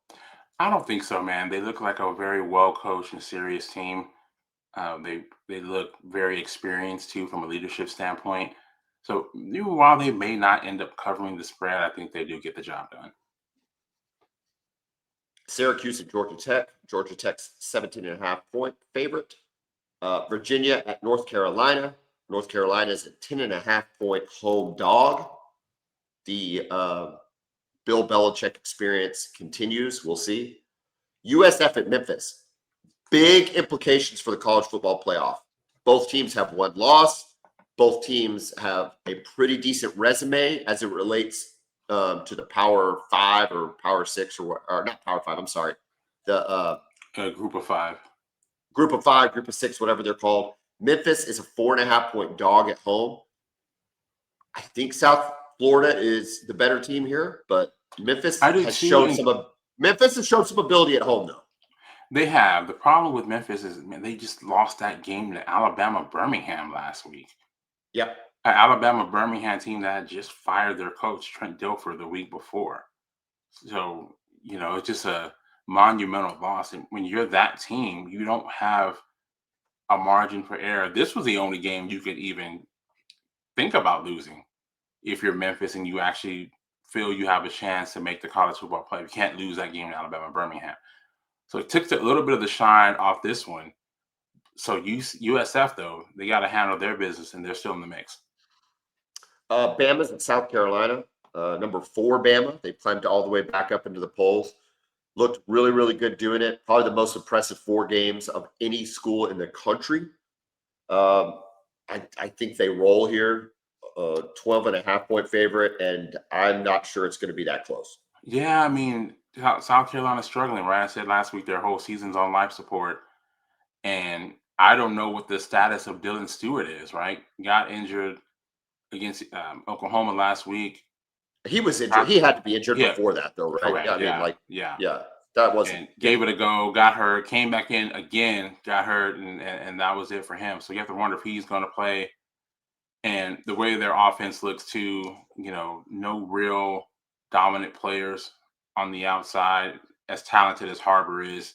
I don't think so, man. They look like a very well-coached and serious team. They look very experienced, too, from a leadership standpoint. So while they may not end up covering the spread, I think they do get the job done. Syracuse and Georgia Tech. Georgia Tech's 17.5-point favorite. Virginia at North Carolina. North Carolina is a 10.5-point home dog. The Bill Belichick experience continues. We'll see. USF at Memphis. Big implications for the college football playoff. Both teams have one loss. Both teams have a pretty decent resume as it relates to the Power 5 or Power 6 or not Power 5. I'm sorry. The Group of 5. Group of 5, Group of 6, whatever they're called. Memphis is a 4.5-point dog at home. I think South Florida is the better team here, but Memphis I do has too. shown some ability at home, though. They have. The problem with Memphis is, man, they just lost that game to Alabama Birmingham last week. Yep. An Alabama Birmingham team that had just fired their coach, Trent Dilfer, the week before. So, it's just a monumental loss. And when you're that team, you don't have a margin for error. This was the only game you could even think about losing if you're Memphis and you actually feel you have a chance to make the college football play. You can't lose that game to Alabama Birmingham. So it took a little bit of the shine off this one. So USF, though, they got to handle their business, and they're still in the mix. Bama's in South Carolina. Number 4 Bama. They climbed all the way back up into the polls. Looked really, really good doing it. Probably the most impressive 4 games of any school in the country. I think they roll here. 12.5-point favorite, and I'm not sure it's going to be that close. Yeah, I mean, South Carolina's struggling, right? I said last week their whole season's on life support. And I don't know what the status of Dylan Stewart is, right? Got injured against Oklahoma last week. He was injured. He had to be injured Yeah, before that, though, right? correct. I mean, Yeah. that wasn't. And gave it a go, got hurt, came back in again, got hurt, and that was it for him. So you have to wonder if he's going to play. And the way their offense looks too, no real dominant players on the outside, as talented as Harbor is.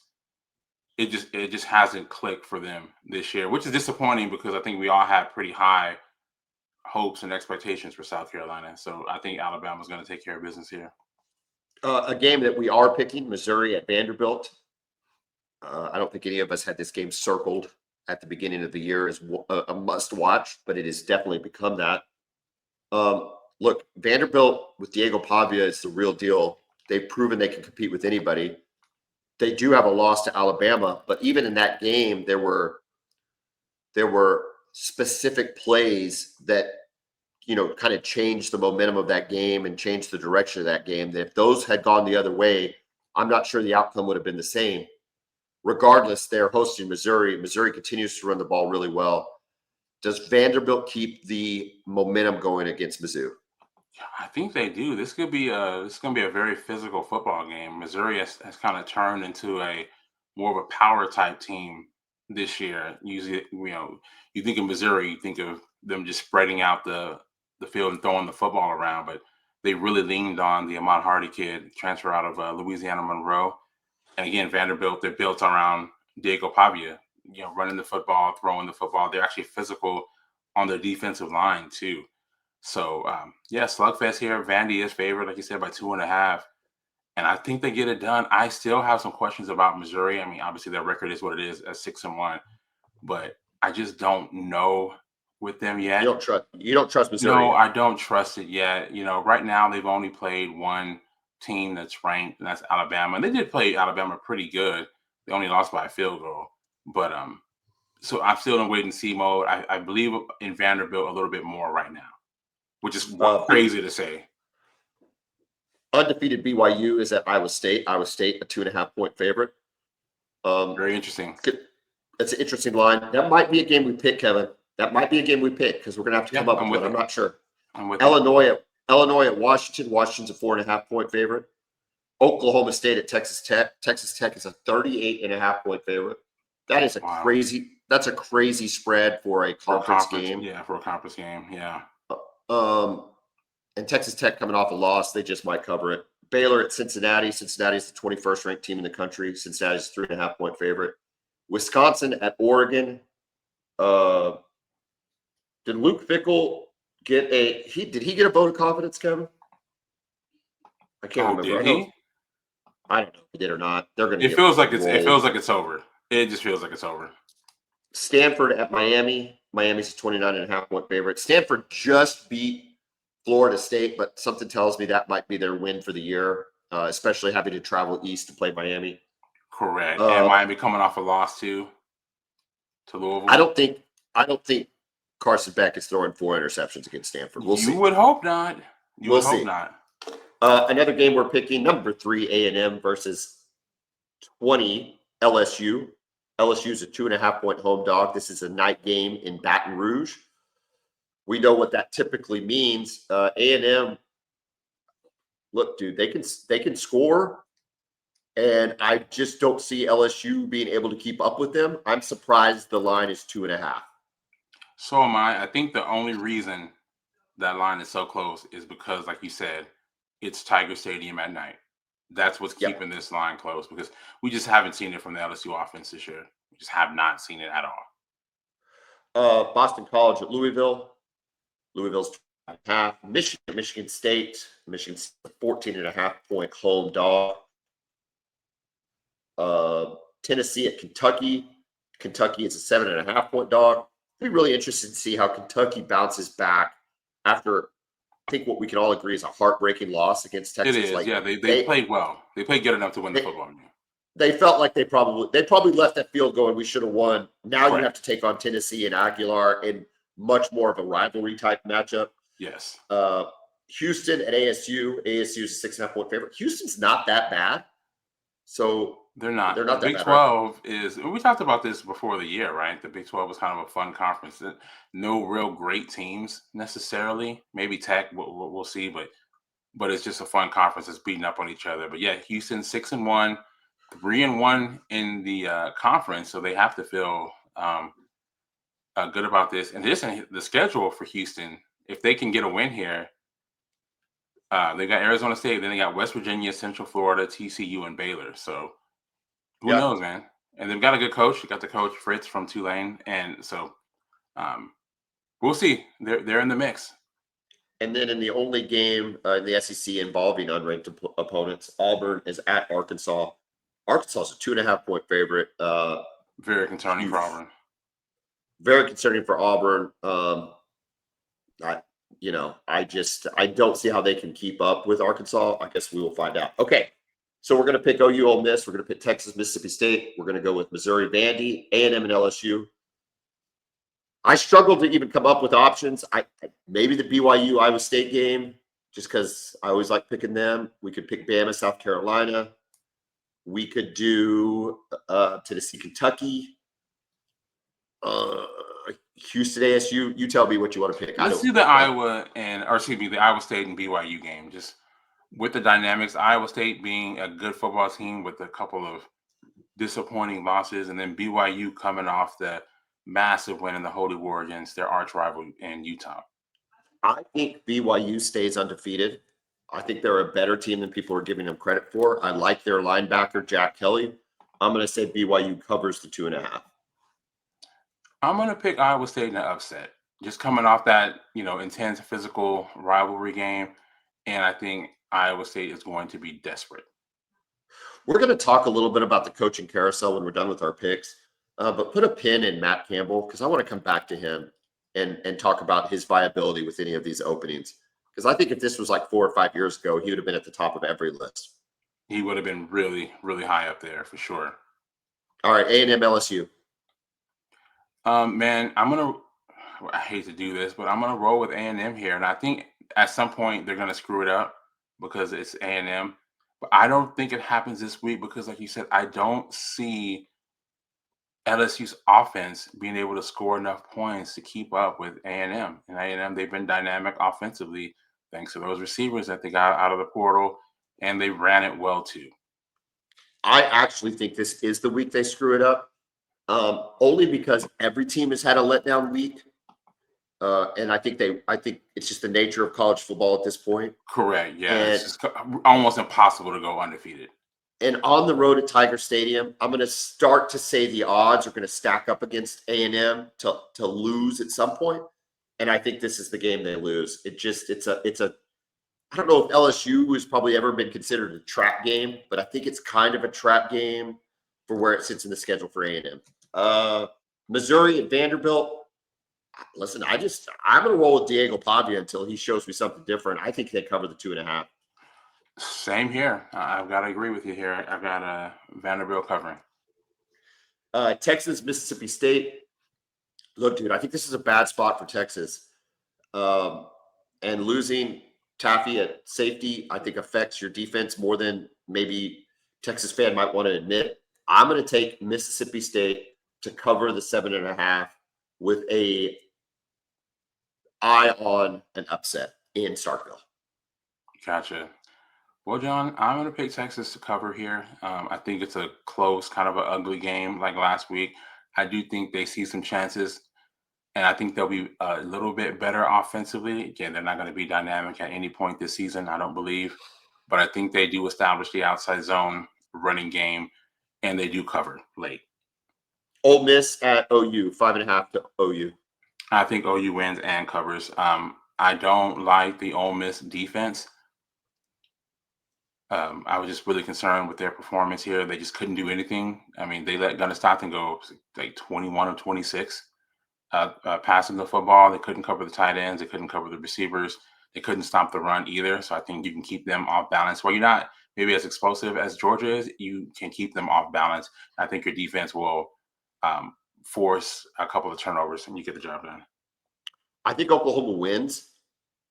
It just hasn't clicked for them this year, which is disappointing because I think we all had pretty high hopes and expectations for South Carolina. So I think Alabama's going to take care of business here. A game that we are picking, Missouri at Vanderbilt. I don't think any of us had this game circled at the beginning of the year as a must watch, but it has definitely become that. Look, Vanderbilt with Diego Pavia is the real deal. They've proven they can compete with anybody. They do have a loss to Alabama, but even in that game, there were specific plays that kind of changed the momentum of that game and changed the direction of that game. That if those had gone the other way, I'm not sure the outcome would have been the same. Regardless, they're hosting Missouri. Missouri continues to run the ball really well. Does Vanderbilt keep the momentum going against Mizzou? I think they do. This could be going to be a very physical football game. Missouri has kind of turned into a more of a power type team this year. Usually, you think of Missouri, you think of them just spreading out the field and throwing the football around, but they really leaned on the Ahmad Hardy kid, transfer out of Louisiana Monroe. And again, Vanderbilt, they're built around Diego Pavia, running the football, throwing the football. They're actually physical on their defensive line too. So, slugfest here. Vandy is favored, like you said, by 2.5. And I think they get it done. I still have some questions about Missouri. I mean, obviously their record is what it is at 6-1, but I just don't know with them yet. You don't trust Missouri? No, I don't trust it yet. Right now they've only played one team that's ranked, and that's Alabama. And they did play Alabama pretty good. They only lost by a field goal. But so I'm still in wait and see mode. I believe in Vanderbilt a little bit more right now, which is crazy to say. Undefeated BYU is at Iowa State. Iowa State, a 2.5-point favorite. Very interesting. That's an interesting line. That might be a game we pick, Kevin. That might be a game we pick because we're going to have to come up with it. I'm not sure. I'm with Illinois at Washington. Washington's a 4.5-point favorite. Oklahoma State at Texas Tech. Texas Tech is a 38.5-point favorite. That is crazy. That's a crazy spread for a conference game. Yeah, for a conference game. Yeah. And Texas Tech coming off a loss, they just might cover it. Baylor at Cincinnati. Cincinnati is the 21st ranked team in the country. Cincinnati's a 3.5-point favorite. Wisconsin at Oregon. Did Luke Fickell get did he get a vote of confidence, Kevin? I can't remember. I don't know if he did or not. They're going to. It feels like it's over. It just feels like it's over. Stanford at Miami. Miami's a 29.5-point favorite. Stanford just beat Florida State, but something tells me that might be their win for the year, especially having to travel east to play Miami. Correct. And Miami coming off a loss to Louisville. I don't think Carson Beck is throwing 4 interceptions against Stanford. We'll see. You would hope not. We'll see. Another game we're picking, number 3 A&M versus 20 LSU. LSU is a 2.5-point home dog. This is a night game in Baton Rouge. we know what that typically means. A&M, look, dude, they can score, and I just don't see LSU being able to keep up with them. I'm surprised the line is 2.5. So am I. I think the only reason that line is so close is because, like you said, it's Tiger Stadium at night. That's what's Yep. keeping this line close because we just haven't seen it from the LSU offense this year. We just have not seen it at all. Boston College at Louisville. Louisville's 2.5. Michigan State. Michigan's 14.5-point home dog. Tennessee at Kentucky. Kentucky is a 7.5-point dog. I'd be really interested to see how Kentucky bounces back after, I think, what we can all agree is a heartbreaking loss against Texas. It is, yeah. They played well. They played good enough to win the football game. They felt like they probably left that field going, we should have won. Now Correct. You have to take on Tennessee and Aguilar in much more of a rivalry type matchup. Yes. Houston at ASU. ASU is a 6.5-point favorite. Houston's not that bad. So they're not. They're not the that Big bad, 12 is. We talked about this before the year, right? The Big 12 was kind of a fun conference. No real great teams necessarily. Maybe Tech, we'll see, but it's just a fun conference that's beating up on each other. But yeah, Houston 6-1, 3-1 in the conference, so they have to feel good about this. And the schedule for Houston, if they can get a win here, they got Arizona State, then they got West Virginia, Central Florida, TCU, and Baylor. So who knows, man? And they've got a good coach. You got the coach Fritz from Tulane, and so we'll see. They're in the mix. And then in the only game in the SEC involving unranked opponents, Auburn is at Arkansas. Arkansas is a 2.5-point favorite. Very concerning for Auburn. Very concerning for Auburn. I don't see how they can keep up with Arkansas. I guess we will find out. Okay, so we're going to pick OU Ole Miss. We're going to pick Texas, Mississippi State. We're going to go with Missouri, Vandy, A&M, and LSU. I struggled to even come up with options. Maybe the BYU Iowa State game, just because I always like picking them. We could pick Bama, South Carolina. We could do Tennessee, Kentucky, Houston, ASU. You tell me what you want to pick. Let's do the Iowa State and BYU game. Just with the dynamics, Iowa State being a good football team with a couple of disappointing losses, and then BYU coming off the massive win in the Holy War against their arch rival in Utah. I think BYU stays undefeated. I think they're a better team than people are giving them credit for. I like their linebacker, Jack Kelly. I'm going to say BYU covers the 2.5. I'm going to pick Iowa State in an upset, just coming off that, intense physical rivalry game. And I think Iowa State is going to be desperate. We're going to talk a little bit about the coaching carousel when we're done with our picks, but put a pin in Matt Campbell because I want to come back to him and talk about his viability with any of these openings. Because I think if this was like 4 or 5 years ago, he would have been at the top of every list. He would have been really, really high up there for sure. All right, A&M LSU. Man, I hate to do this, but I'm going to roll with A&M here. And I think at some point they're going to screw it up because it's A&M. But I don't think it happens this week because, like you said, I don't see LSU's offense being able to score enough points to keep up with A&M. And A&M, they've been dynamic offensively thanks to those receivers that they got out of the portal, and they ran it well too. I actually think this is the week they screw it up, only because every team has had a letdown week. And I think it's just the nature of college football at this point. Correct. Yeah, it's just almost impossible to go undefeated. And on the road at Tiger Stadium, I'm going to start to say the odds are going to stack up against A&M to lose at some point. And I think this is the game they lose. I don't know if LSU has probably ever been considered a trap game, but I think it's kind of a trap game for where it sits in the schedule for A&M. Missouri and Vanderbilt. Listen, I'm going to roll with Diego Pavia until he shows me something different. I think they cover the 2.5. Same here. I've got to agree with you here. I've got Vanderbilt covering. Texas, Mississippi State. Look, dude, I think this is a bad spot for Texas. And losing Taffy at safety, I think affects your defense more than maybe Texas fan might want to admit. I'm going to take Mississippi State to cover the 7.5 with eye on an upset in Starkville. Gotcha. Well, John, I'm going to pick Texas to cover here. I think it's a close, kind of an ugly game like last week. I do think they see some chances, and I think they'll be a little bit better offensively. Again, they're not going to be dynamic at any point this season, I don't believe. But I think they do establish the outside zone running game, and they do cover late. Ole Miss at OU, 5.5 to OU. I think OU wins and covers. I don't like the Ole Miss defense. I was just really concerned with their performance here. They just couldn't do anything. I mean, they let Gunnar Stockton go like 21 or 26 passing the football. They couldn't cover the tight ends. They couldn't cover the receivers. They couldn't stop the run either. So I think you can keep them off balance. While you're not maybe as explosive as Georgia is, you can keep them off balance. I think your defense will force a couple of turnovers and you get the job done. I think Oklahoma wins.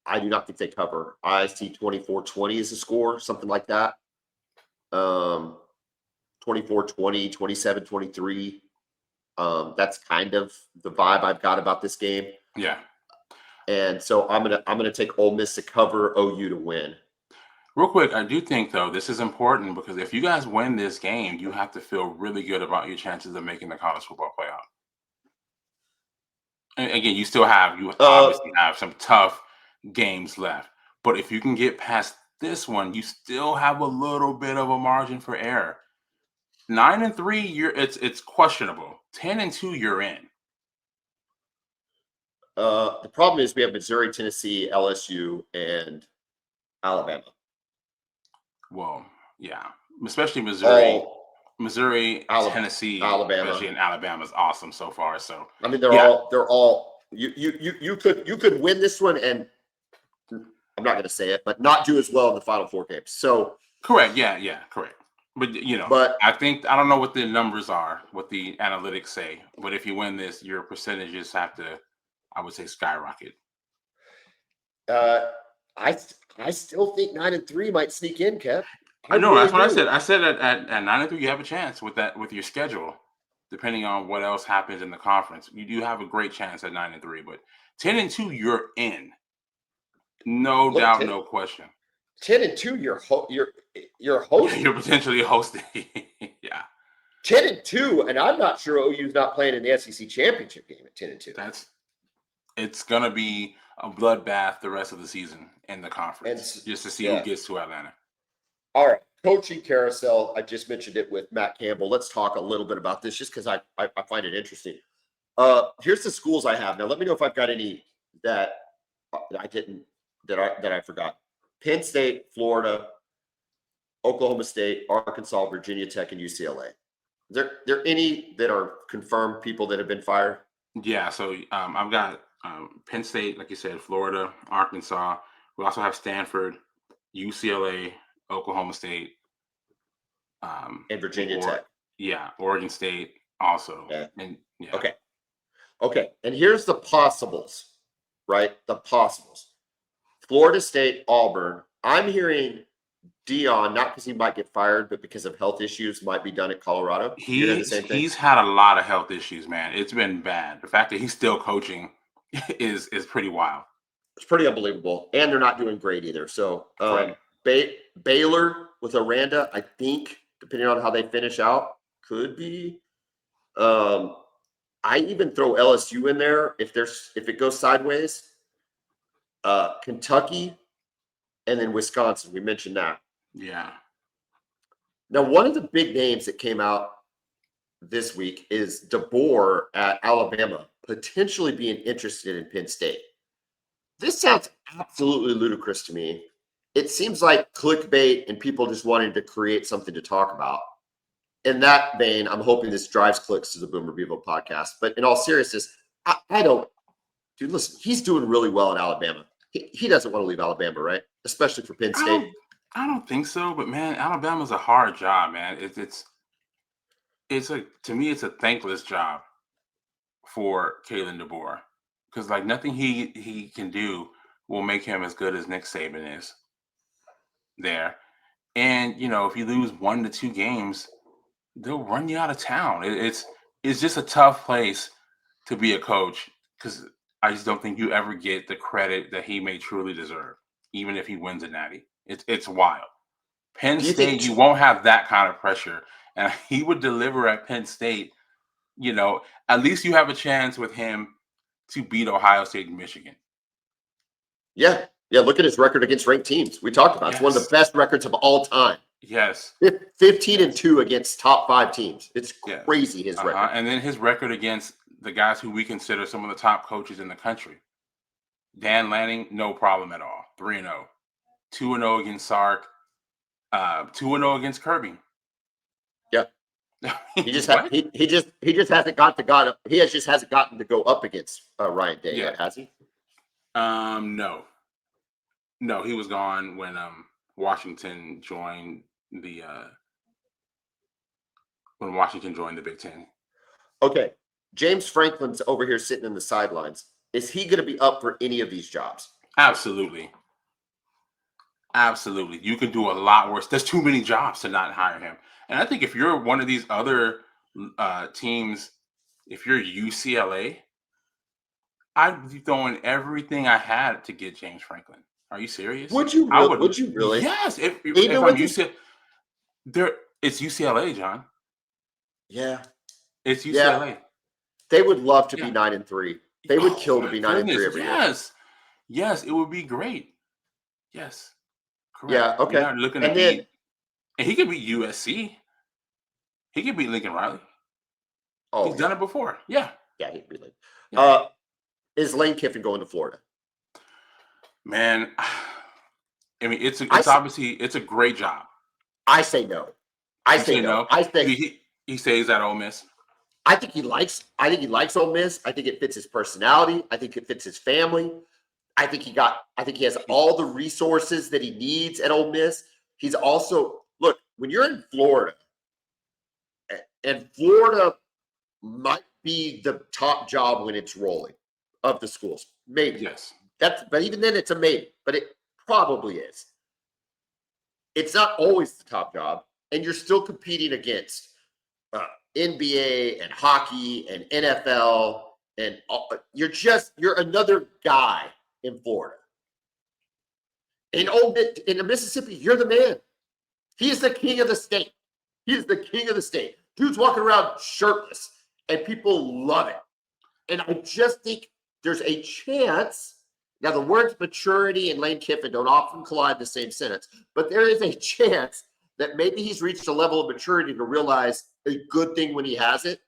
I do not think they cover. I see 24-20 as a score, something like that. 24-20, 27-23. That's kind of the vibe I've got about this game. Yeah. And so I'm gonna take Ole Miss to cover, OU to win. Real quick, I do think though this is important because if you guys win this game, you have to feel really good about your chances of making the college football playoff. And again, you obviously have some tough games left, but if you can get past this one, you still have a little bit of a margin for error. 9-3, it's questionable. 10-2, you're in. The problem is we have Missouri, Tennessee, LSU, and Alabama. Well, yeah, especially Missouri, Tennessee, Alabama, especially in Alabama is awesome so far. So I mean, they're all. You could win this one, and I'm not going to say it, but not do as well in the Final Four games. So correct, yeah, correct. But I don't know what the numbers are, what the analytics say, but if you win this, your percentages have to, I would say, skyrocket. I still think 9-3 might sneak in, Kev. I know that's what I said. I said at 9-3, you have a chance with your schedule, depending on what else happens in the conference. You do have a great chance at 9-3, but 10-2, you're in. No doubt, no question. 10-2, you're hosting. You're potentially hosting. Yeah. 10-2, and I'm not sure OU's not playing in the SEC championship game at 10-2. It's gonna be a bloodbath the rest of the season in the conference, just to see who gets to Atlanta. All right, coaching carousel. I just mentioned it with Matt Campbell. Let's talk a little bit about this, just because I find it interesting. Here's the schools I have now. Let me know if I've got any that I didn't that I forgot. Penn State, Florida, Oklahoma State, Arkansas, Virginia Tech, and UCLA. There any that are confirmed people that have been fired? Yeah, so I've got Penn State, like you said, Florida, Arkansas. We also have Stanford, UCLA, Oklahoma State, and Virginia Tech. Yeah, Oregon State also. Yeah. And Okay. And here's the possibles, right? The possibles. Florida State, Auburn. I'm hearing Dion, not because he might get fired, but because of health issues, might be done at Colorado. He's had a lot of health issues, man. It's been bad. The fact that he's still coaching is pretty wild. It's pretty unbelievable. And they're not doing great either. So Baylor with Aranda, I think, depending on how they finish out, could be. I even throw LSU in there if it goes sideways. Kentucky, and then Wisconsin. We mentioned that. Yeah. Now, one of the big names that came out this week is DeBoer at Alabama, potentially being interested in Penn State. This sounds absolutely ludicrous to me. It seems like clickbait and people just wanting to create something to talk about. In that vein, I'm hoping this drives clicks to the Boomer Bevo podcast. But in all seriousness, I don't. Dude, listen, he's doing really well in Alabama. He doesn't want to leave Alabama, right? Especially for Penn State. I don't think so, but man, Alabama's a hard job, man. To me, it's a thankless job for Kalen DeBoer because like nothing he can do will make him as good as Nick Saban is there. And if you lose 1 to 2 games, they'll run you out of town. It's just a tough place to be a coach because I just don't think you ever get the credit that he may truly deserve, even if he wins a natty. It's wild. Penn Do you think? State, you won't have that kind of pressure, and he would deliver at Penn State. At least you have a chance with him to beat Ohio State and Michigan. Yeah. Look at his record against ranked teams. We talked about it. It's one of the best records of all time. Yes. 15-2 against top 5 teams. It's crazy, his record. And then his record against the guys who we consider some of the top coaches in the country. Dan Lanning, no problem at all. 3-0. 2-0 against Sark. 2-0 against Kirby. Yeah. He just hasn't gotten to go up against Ryan Day yet, has he? No. No, he was gone when Washington joined the Big Ten. Okay. James Franklin's over here sitting in the sidelines. Is he going to be up for any of these jobs? Absolutely. Absolutely. You can do a lot worse. There's too many jobs to not hire him. And I think if you're one of these other teams, if you're UCLA, I'd be throwing everything I had to get James Franklin. Are you serious? Would you really? Yes. If I'm UCLA, it's UCLA, John. Yeah. It's UCLA. Yeah. They would love to be 9-3. They would kill to be 9-3 every year. Yes, it would be great. Yes. Correct. Yeah, okay. And he could beat USC. He could beat Lincoln Riley. Oh, he's done it before. Yeah. Yeah, he'd be Lincoln. Yeah. Is Lane Kiffin going to Florida? Man, I mean, it's a great job. I say no. I say no. I think he stays at Ole Miss. I think he likes Ole Miss. I think it fits his personality. I think it fits his family. I think he has all the resources that he needs at Ole Miss. He's also, look, when you're in Florida, and Florida might be the top job when it's rolling of the schools. Maybe. Yes. But even then it's a maybe, but it probably is. It's not always the top job, and you're still competing against NBA and hockey and NFL, and you're another guy in Florida. In Mississippi, you're the man. He is the king of the state. He is the king of the state. Dude's walking around shirtless, and people love it. And I just think there's a chance. Now, the words maturity and Lane Kiffin don't often collide in the same sentence, but there is a chance that maybe he's reached a level of maturity to realize a good thing when he has it,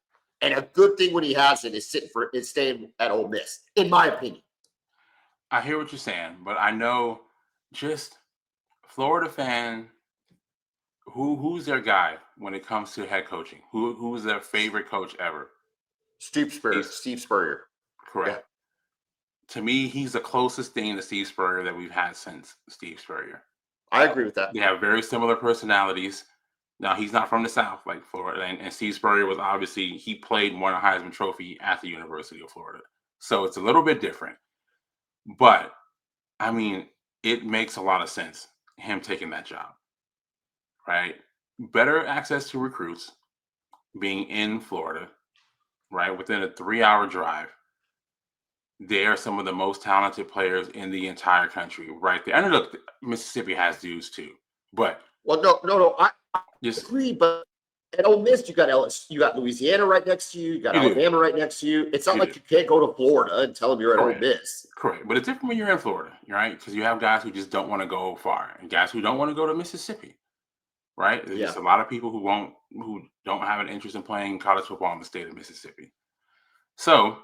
and a good thing when he has it is staying at Ole Miss, in my opinion. I hear what you're saying, but I know just Florida fan, who's their guy when it comes to head coaching? Who's their favorite coach ever? Steve Spurrier. Correct. Yeah. To me, he's the closest thing to Steve Spurrier that we've had since Steve Spurrier. I agree with that. They have very similar personalities. Now, he's not from the South like Florida, and Steve Spurrier was obviously, he played and won a Heisman Trophy at the University of Florida. So it's a little bit different. But, I mean, it makes a lot of sense, him taking that job, right? Better access to recruits, being in Florida, right, within a 3-hour drive. They are some of the most talented players in the entire country, right there. And look, Mississippi has dudes too, but no. I agree. But at Ole Miss, you got LSU, you got Louisiana right next to you, you got Alabama right next to you. It's not like you can't go to Florida and tell them you're at Ole Miss. Correct, but it's different when you're in Florida, right? Because you have guys who just don't want to go far, and guys who don't want to go to Mississippi, right? There's just a lot of people who don't have an interest in playing college football in the state of Mississippi. So,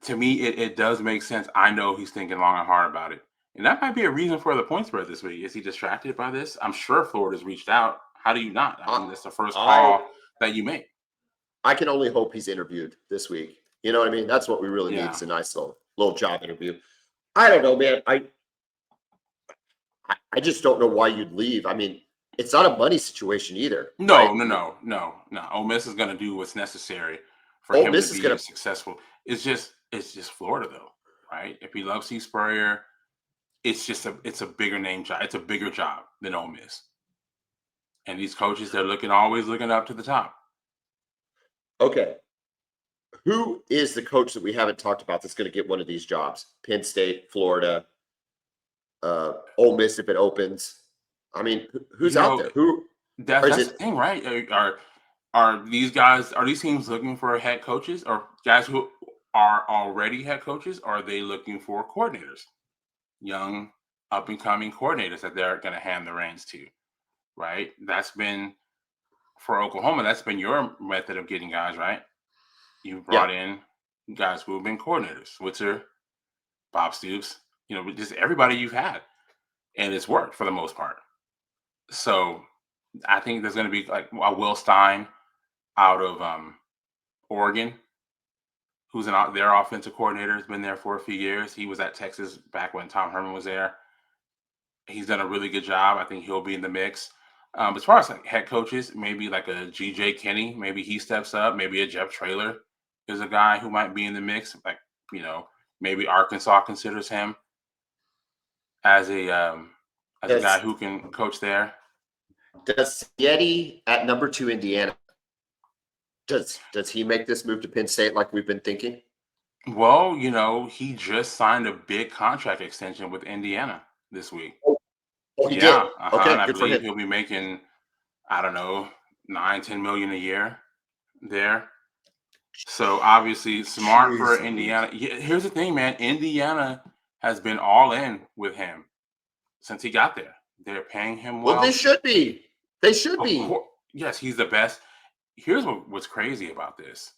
to me, it does make sense. I know he's thinking long and hard about it. And that might be a reason for the point spread this week. Is he distracted by this? I'm sure Florida's reached out. How do you not? I mean, that's the first call that you make. I can only hope he's interviewed this week. You know what I mean? That's what we really need. It's a nice little job interview. I don't know, man. I just don't know why you'd leave. I mean, it's not a money situation either. No. Ole Miss is going to do what's necessary for him to be successful. It's just Florida, though, right? If he loves Steve Spurrier, it's a bigger name job. It's a bigger job than Ole Miss. And these coaches, they're always looking up to the top. Okay. who is the coach that we haven't talked about that's going to get one of these jobs? Penn State, Florida, Ole Miss if it opens. I mean, who's You out know, there? Who or is that's the it? thing, right? Are these guys? Are these teams looking for head coaches or guys who are already head coaches? Or are they looking for coordinators, young up and coming coordinators that they're going to hand the reins to? Right? That's been for Oklahoma. That's been your method of getting guys, right? You Yeah, brought in guys who have been coordinators, Switzer, Bob Stoops, just everybody you've had, and it's worked for the most part. So I think there's going to be like a Will Stein out of Oregon, who's their offensive coordinator, has been there for a few years. He was at Texas back when Tom Herman was there. He's done a really good job. I think he'll be in the mix. As far as like head coaches, maybe like a GJ Kenny, maybe he steps up. Maybe a Jeff Traylor is a guy who might be in the mix. Like, maybe Arkansas considers him as a guy does who can coach there. does Yeti at number 2 Indiana? Does he make this move to Penn State like we've been thinking? Well, he just signed a big contract extension with Indiana this week. Oh, he Yeah, did. Okay, and I good for believe him. he'll be making, I don't know, 9-10 million a year there. So obviously smart for Jeez Indiana. Louise. Yeah, here's the thing, man. Indiana has been all in with him since he got there. They're paying him Well, they well. should be. They should Of be. course, yes, he's the best. Here's what's crazy about this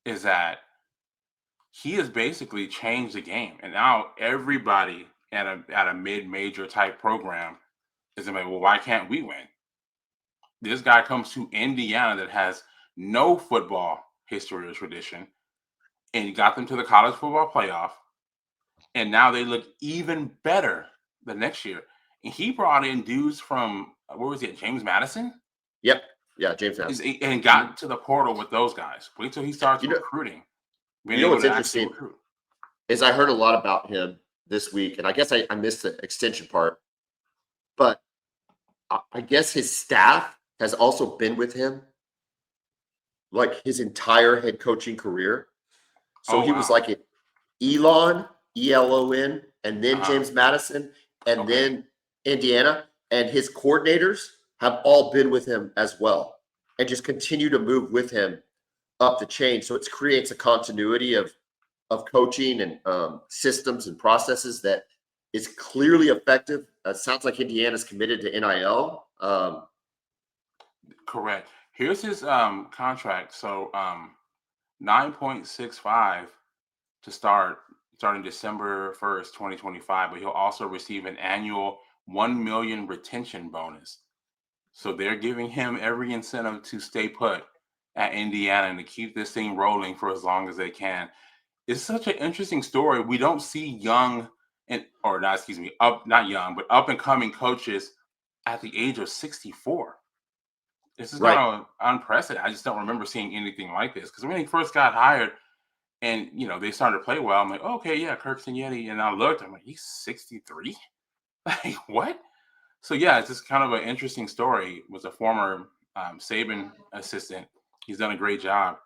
is that he has basically changed the game, and now everybody at a mid-major type program is like, well, why can't we win? This guy comes to Indiana that has no football history or tradition, and he got them to the college football playoff, and now they look even better the next year. And he brought in dudes from where was it, James Madison, Yep. Yeah, James Madison. and got to the portal with those guys. Wait till he starts You know, recruiting, being you know able what's to actually interesting recruit. is I heard a lot about him this week, and I guess I missed the extension part, but I guess his staff has also been with him like his entire head coaching career. So Oh he was wow. like at Elon, ELON, and then Uh-huh. James Madison, and Okay. then Indiana, and his coordinators have all been with him as well, and just continue to move with him up the chain. So it creates a continuity of coaching and systems and processes that is clearly effective. Sounds like Indiana's committed to NIL. Correct. Here's his contract. So 9.65 to starting December 1st, 2025, but he'll also receive an annual 1 million retention bonus. So they're giving him every incentive to stay put at Indiana and to keep this thing rolling for as long as they can. It's such an interesting story. We don't see young or not, excuse me, not young, but up and coming coaches at the age of 64. This is Right. kind of unprecedented. I just don't remember seeing anything like this because when he first got hired and they started to play well, I'm like, okay, yeah, Kirkston Yeti, and I looked, I'm like, he's 63. Like what? So yeah, it's just kind of an interesting story. Was a former Saban assistant. He's done a great job.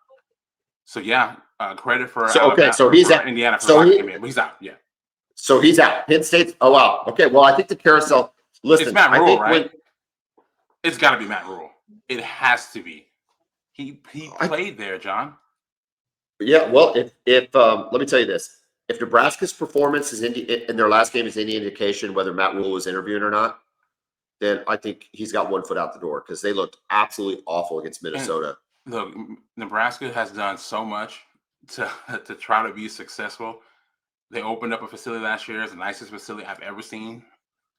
So yeah, credit for So okay, Alabama so he's for at Indiana for so locking him he in, but he's out. Yeah, so he's out. Penn State's oh wow. Okay, well I think the carousel it's listen, Matt I Rule, think right? when It's got to be Matt Rule. It has to be. He I played there, John. yeah, well if let me tell you this. If Nebraska's performance is in their last game is any indication whether Matt Rule was interviewing or not, then I think he's got one foot out the door because they looked absolutely awful against And Minnesota. look, Nebraska has done so much to to try to be successful. They opened up a facility last year. It's the nicest facility I've ever seen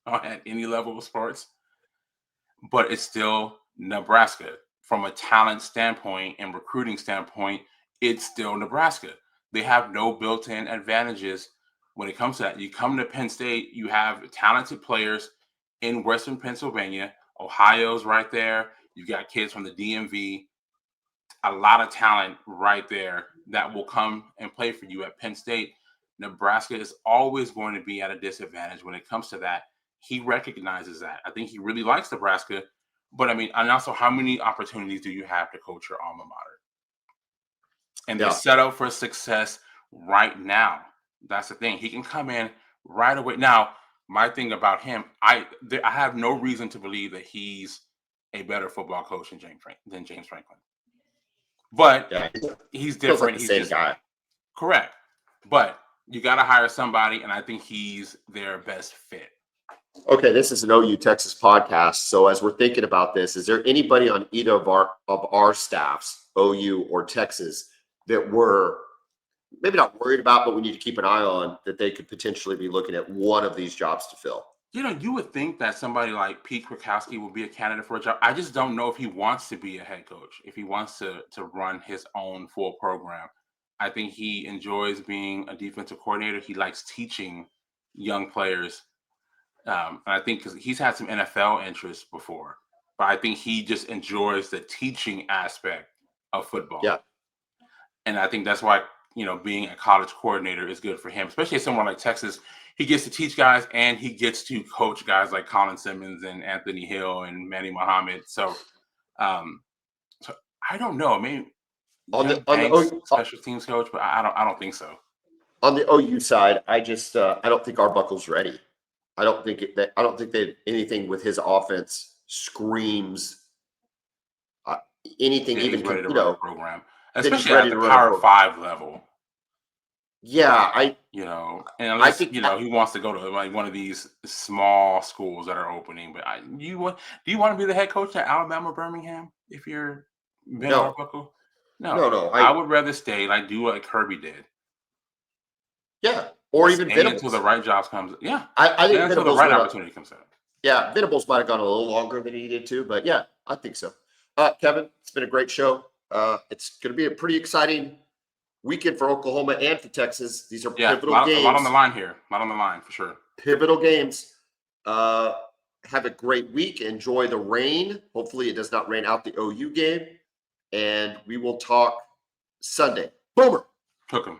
at any level of sports, but it's still Nebraska. From a talent standpoint and recruiting standpoint, it's still Nebraska. They have no built-in advantages when it comes to that. You come to Penn State, you have talented players in Western Pennsylvania. Ohio's right there. You've got kids from the DMV, a lot of talent right there that will come and play for you at Penn State. Nebraska is always going to be at a disadvantage when it comes to that. He recognizes that. I think he really likes Nebraska. But I mean, and also, how many opportunities do you have to coach your alma mater? and they're set up for success right now. That's the thing. He can come in right away. Now, my thing about him, I have no reason to believe that he's a better football coach than James Franklin. But he's different. Feels like the He's same just guy. correct. But you got to hire somebody, and I think he's their best fit. Okay, this is an OU Texas podcast. So as we're thinking about this, is there anybody on either of our staffs, OU or Texas, that we're maybe not worried about, but we need to keep an eye on that they could potentially be looking at one of these jobs to fill? You would think that somebody like Pete Kwiatkowski would be a candidate for a job. I just don't know if he wants to be a head coach, if he wants to run his own full program. I think he enjoys being a defensive coordinator. He likes teaching young players. And I think because he's had some NFL interests before, but I think he just enjoys the teaching aspect of football. Yeah. And I think that's why, being a college coordinator is good for him, especially somewhere like Texas. He gets to teach guys and he gets to coach guys like Colin Simmons and Anthony Hill and Manny Muhammad. So, so I don't know. Maybe On Jeff the Banks, OU, special teams coach, but I don't think so. on the OU side, I don't think Arbuckle's ready. I don't think that anything with his offense screams anything. Yeah, even he's ready to run a program, that he's especially ready at the to run a Power program. 5 level. Yeah, And unless he wants to go to like one of these small schools that are opening. But do you want to be the head coach at Alabama, Birmingham if you're Ben No. Arbuckle? No. I would rather stay do what Kirby did. Yeah, or even Stay Venables until the right jobs comes. Yeah, I think until the Venables right opportunity comes up. Yeah, Venables might have gone a little longer than he needed to, but yeah, I think so. Kevin, it's been a great show. It's going to be a pretty exciting weekend for Oklahoma and for Texas. These are pivotal games. A lot on the line here. A lot on the line for sure. Pivotal games. Have a great week. Enjoy the rain. Hopefully it does not rain out the OU game. And we will talk Sunday. Boomer. Cook 'em.